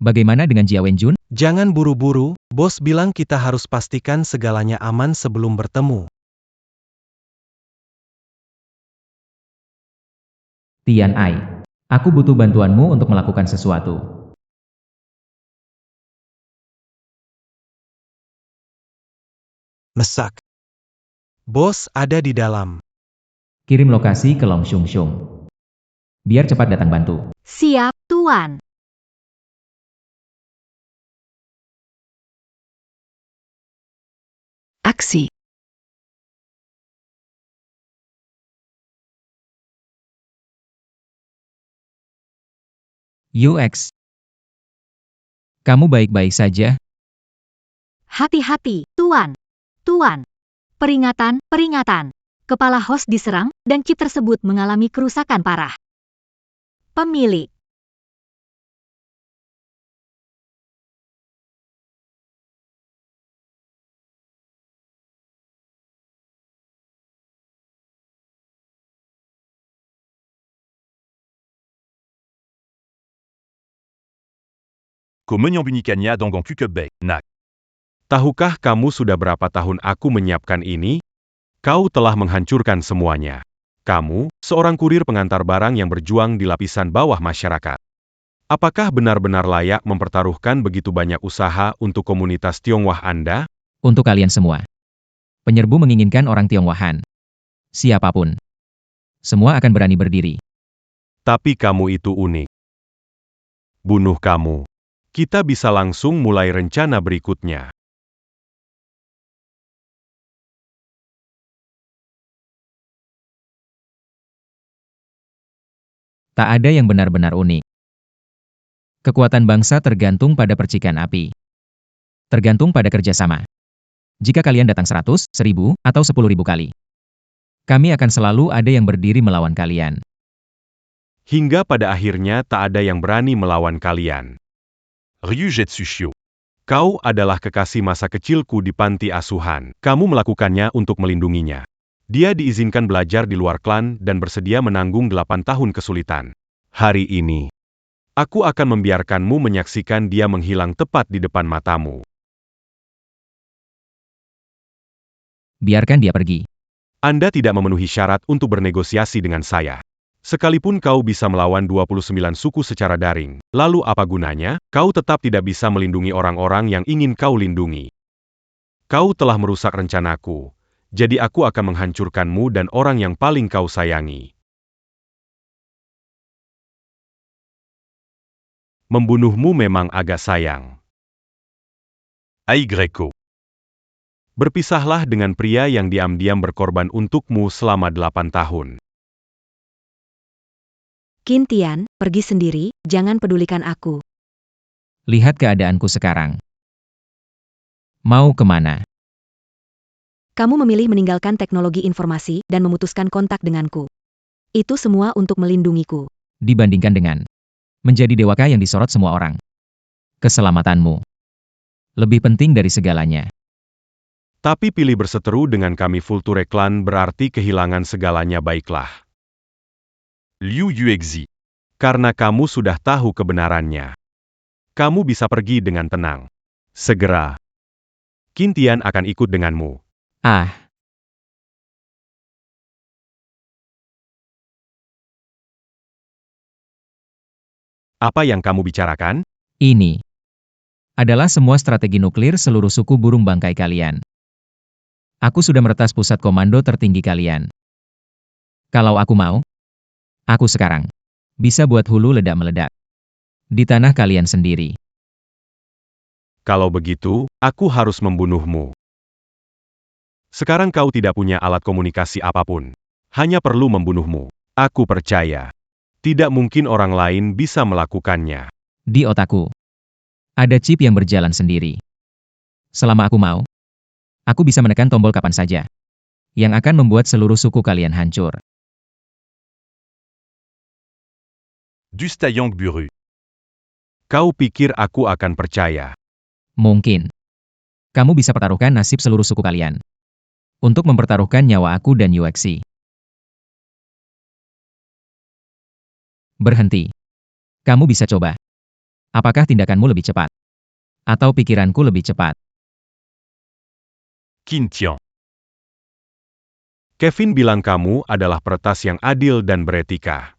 Bagaimana dengan Jia Wenjun? Jangan buru-buru, bos bilang kita harus pastikan segalanya aman sebelum bertemu. Tian Ai, aku butuh bantuanmu untuk melakukan sesuatu. Mesak. Bos ada di dalam. Kirim lokasi ke Long Shung Shung. Biar cepat datang bantu. Siap, Tuan. Aksi. UX. Kamu baik-baik saja? Hati-hati, Tuan. Tuan. Peringatan, peringatan. Kepala host diserang, dan chip tersebut mengalami kerusakan parah. Pemilik. Ko Menyan Bunikania Dangon Kukebek, Nak. Tahukah kamu sudah berapa tahun aku menyiapkan ini? Kau telah menghancurkan semuanya. Kamu, seorang kurir pengantar barang yang berjuang di lapisan bawah masyarakat. Apakah benar-benar layak mempertaruhkan begitu banyak usaha untuk komunitas Tionghoa Anda? Untuk kalian semua. Penyerbu menginginkan orang Tionghoan. Siapapun. Semua akan berani berdiri. Tapi kamu itu unik. Bunuh kamu. Kita bisa langsung mulai rencana berikutnya. Tak ada yang benar-benar unik. Kekuatan bangsa tergantung pada percikan api. Tergantung pada kerjasama. Jika kalian datang 100, 1000, atau 10.000 kali, kami akan selalu ada yang berdiri melawan kalian. Hingga pada akhirnya tak ada yang berani melawan kalian. Ryu Jetsushio. Kau adalah kekasih masa kecilku di panti asuhan. Kamu melakukannya untuk melindunginya. Dia diizinkan belajar di luar klan dan bersedia menanggung 8 tahun kesulitan. Hari ini, aku akan membiarkanmu menyaksikan dia menghilang tepat di depan matamu. Biarkan dia pergi. Anda tidak memenuhi syarat untuk bernegosiasi dengan saya. Sekalipun kau bisa melawan 29 suku secara daring, lalu apa gunanya? Kau tetap tidak bisa melindungi orang-orang yang ingin kau lindungi. Kau telah merusak rencanaku, jadi aku akan menghancurkanmu dan orang yang paling kau sayangi. Membunuhmu memang agak sayang. Ai Greco. Berpisahlah dengan pria yang diam-diam berkorban untukmu selama 8 tahun. Qin Tian, pergi sendiri, jangan pedulikan aku. Lihat keadaanku sekarang. Mau kemana? Kamu memilih meninggalkan teknologi informasi dan memutuskan kontak denganku. Itu semua untuk melindungiku. Dibandingkan dengan menjadi dewaka yang disorot semua orang. Keselamatanmu lebih penting dari segalanya. Tapi pilih berseteru dengan kami Vulture Clan berarti kehilangan segalanya baiklah. Liu Yuexi. Karena kamu sudah tahu kebenarannya. Kamu bisa pergi dengan tenang. Segera. Qin Tian akan ikut denganmu. Ah, Apa yang kamu bicarakan? ini adalah semua strategi nuklir seluruh suku burung bangkai kalian. Aku sudah meretas pusat komando tertinggi kalian. Kalau aku mau, aku sekarang bisa buat hulu ledak-meledak di tanah kalian sendiri. Kalau begitu, aku harus membunuhmu. Sekarang kau tidak punya alat komunikasi apapun. Hanya perlu membunuhmu. Aku percaya. Tidak mungkin orang lain bisa melakukannya. Di otakku ada chip yang berjalan sendiri. Selama aku mau, aku bisa menekan tombol kapan saja, yang akan membuat seluruh suku kalian hancur. Dustayong Buru. Kau pikir aku akan percaya? Mungkin kamu bisa pertaruhkan nasib seluruh suku kalian untuk mempertaruhkan nyawa aku dan Yuexi. Berhenti. Kamu bisa coba. Apakah tindakanmu lebih cepat? Atau pikiranku lebih cepat? Qin Tian. Kevin bilang kamu adalah peretas yang adil dan beretika.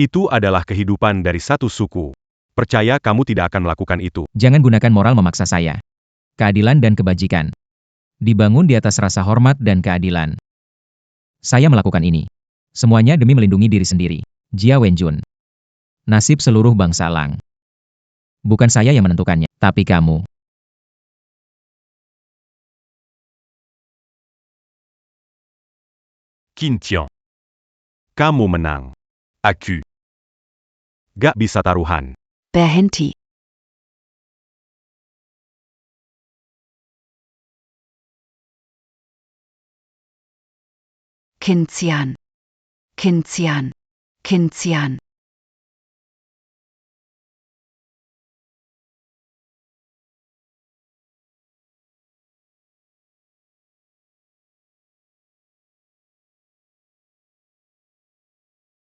Itu adalah kehidupan dari satu suku. Percaya kamu tidak akan melakukan itu. Jangan gunakan moral memaksa saya. Keadilan dan kebajikan dibangun di atas rasa hormat dan keadilan. Saya melakukan ini. Semuanya demi melindungi diri sendiri. Jia Wenjun. Nasib seluruh bangsa Lang. Bukan saya yang menentukannya, tapi kamu. Qin Tian. Kamu menang. Aku. Gak bisa taruhan. Berhenti. Qin Xian.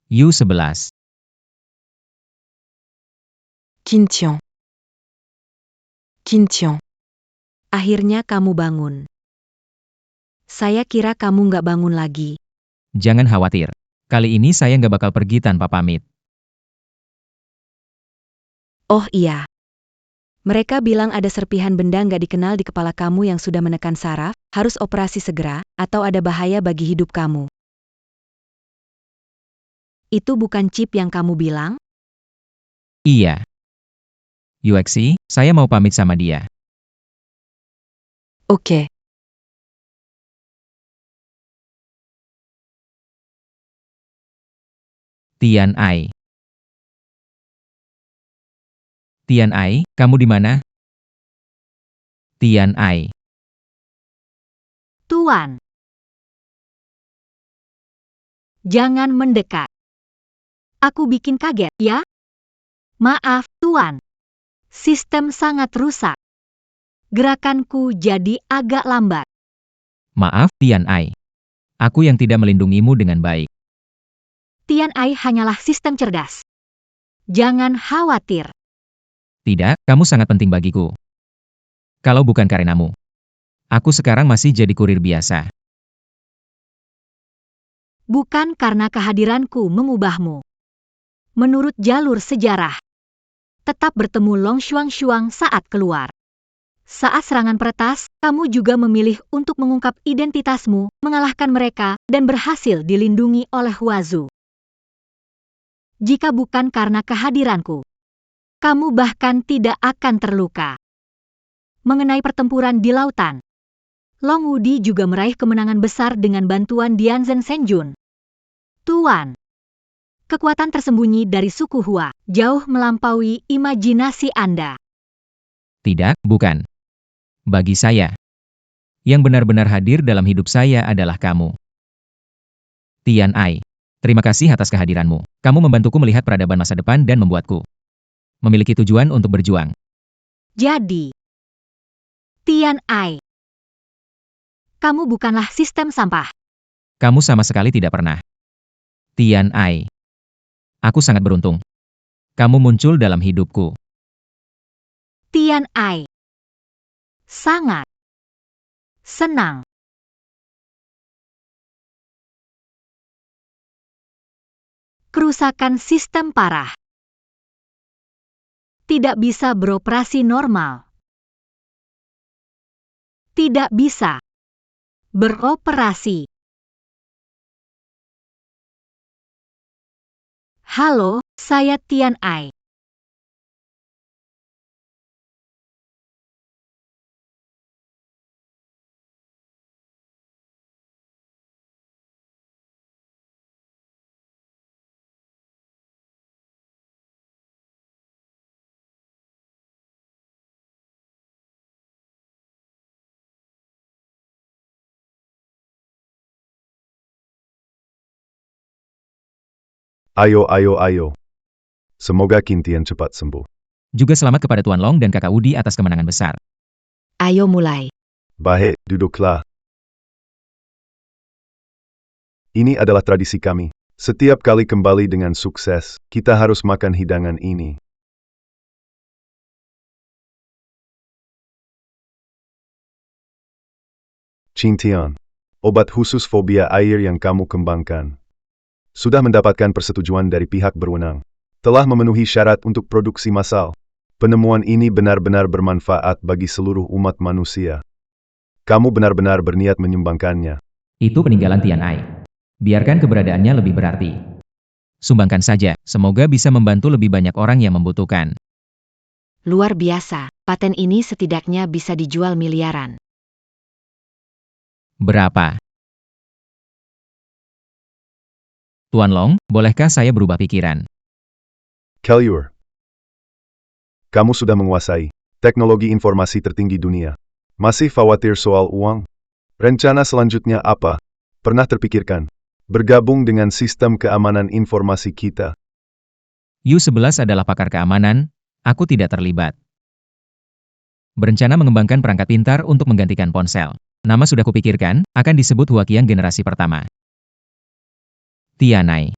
Yu 11. Qin Tian. Akhirnya kamu bangun. Saya kira kamu nggak bangun lagi. Jangan khawatir. Kali ini saya nggak bakal pergi tanpa pamit. Oh iya. Mereka bilang ada serpihan benda nggak dikenal di kepala kamu yang sudah menekan saraf, harus operasi segera, atau ada bahaya bagi hidup kamu. Itu bukan chip yang kamu bilang? Iya. Yuexi, saya mau pamit sama dia. Oke. Tian Ai. Tian Ai, kamu di mana? Tian Ai. Tuan. Jangan mendekat. Aku bikin kaget, ya? Maaf, Tuan. Sistem sangat rusak. Gerakanku jadi agak lambat. Maaf, Tian Ai. Aku yang tidak melindungimu dengan baik. Tian Ai hanyalah sistem cerdas. Jangan khawatir. Tidak, kamu sangat penting bagiku. Kalau bukan karenamu, aku sekarang masih jadi kurir biasa. Bukan karena kehadiranku mengubahmu. Menurut jalur sejarah, tetap bertemu Long Shuang saat keluar. Saat serangan peretas, kamu juga memilih untuk mengungkap identitasmu, mengalahkan mereka, dan berhasil dilindungi oleh Huazu. Jika bukan karena kehadiranku, kamu bahkan tidak akan terluka. Mengenai pertempuran di lautan, Long Wudi juga meraih kemenangan besar dengan bantuan Dianzhen Senjun. Tuan, kekuatan tersembunyi dari suku Hua jauh melampaui imajinasi Anda. Tidak, bukan. Bagi saya, yang benar-benar hadir dalam hidup saya adalah kamu. Tian Ai, terima kasih atas kehadiranmu. Kamu membantuku melihat peradaban masa depan dan membuatku memiliki tujuan untuk berjuang. Jadi, Tian Ai, kamu bukanlah sistem sampah. Kamu sama sekali tidak pernah. Tian Ai, aku sangat beruntung. Kamu muncul dalam hidupku. Tian Ai, sangat senang. Kerusakan sistem parah. Tidak bisa beroperasi normal. Tidak bisa beroperasi. Halo, saya Tian Ai. Ayo. Semoga Qin Tian cepat sembuh. Juga selamat kepada Tuan Long dan Kakak Wudi atas kemenangan besar. Ayo mulai. Baik, duduklah. Ini adalah tradisi kami. Setiap kali kembali dengan sukses, kita harus makan hidangan ini. Qin Tian, obat khusus fobia air yang kamu kembangkan. Sudah mendapatkan persetujuan dari pihak berwenang. Telah memenuhi syarat untuk produksi massal. Penemuan ini benar-benar bermanfaat bagi seluruh umat manusia. Kamu benar-benar berniat menyumbangkannya. Itu peninggalan Tianai. Biarkan keberadaannya lebih berarti. Sumbangkan saja, semoga bisa membantu lebih banyak orang yang membutuhkan. Luar biasa, paten ini setidaknya bisa dijual miliaran. Berapa? Tuan Long, bolehkah saya berubah pikiran? Kelliur. Kamu sudah menguasai teknologi informasi tertinggi dunia. Masih khawatir soal uang? Rencana selanjutnya apa? Pernah terpikirkan bergabung dengan sistem keamanan informasi kita? U11 adalah pakar keamanan, aku tidak terlibat. Berencana mengembangkan perangkat pintar untuk menggantikan ponsel. Nama sudah kupikirkan, akan disebut Huaqiang generasi pertama. Tianai.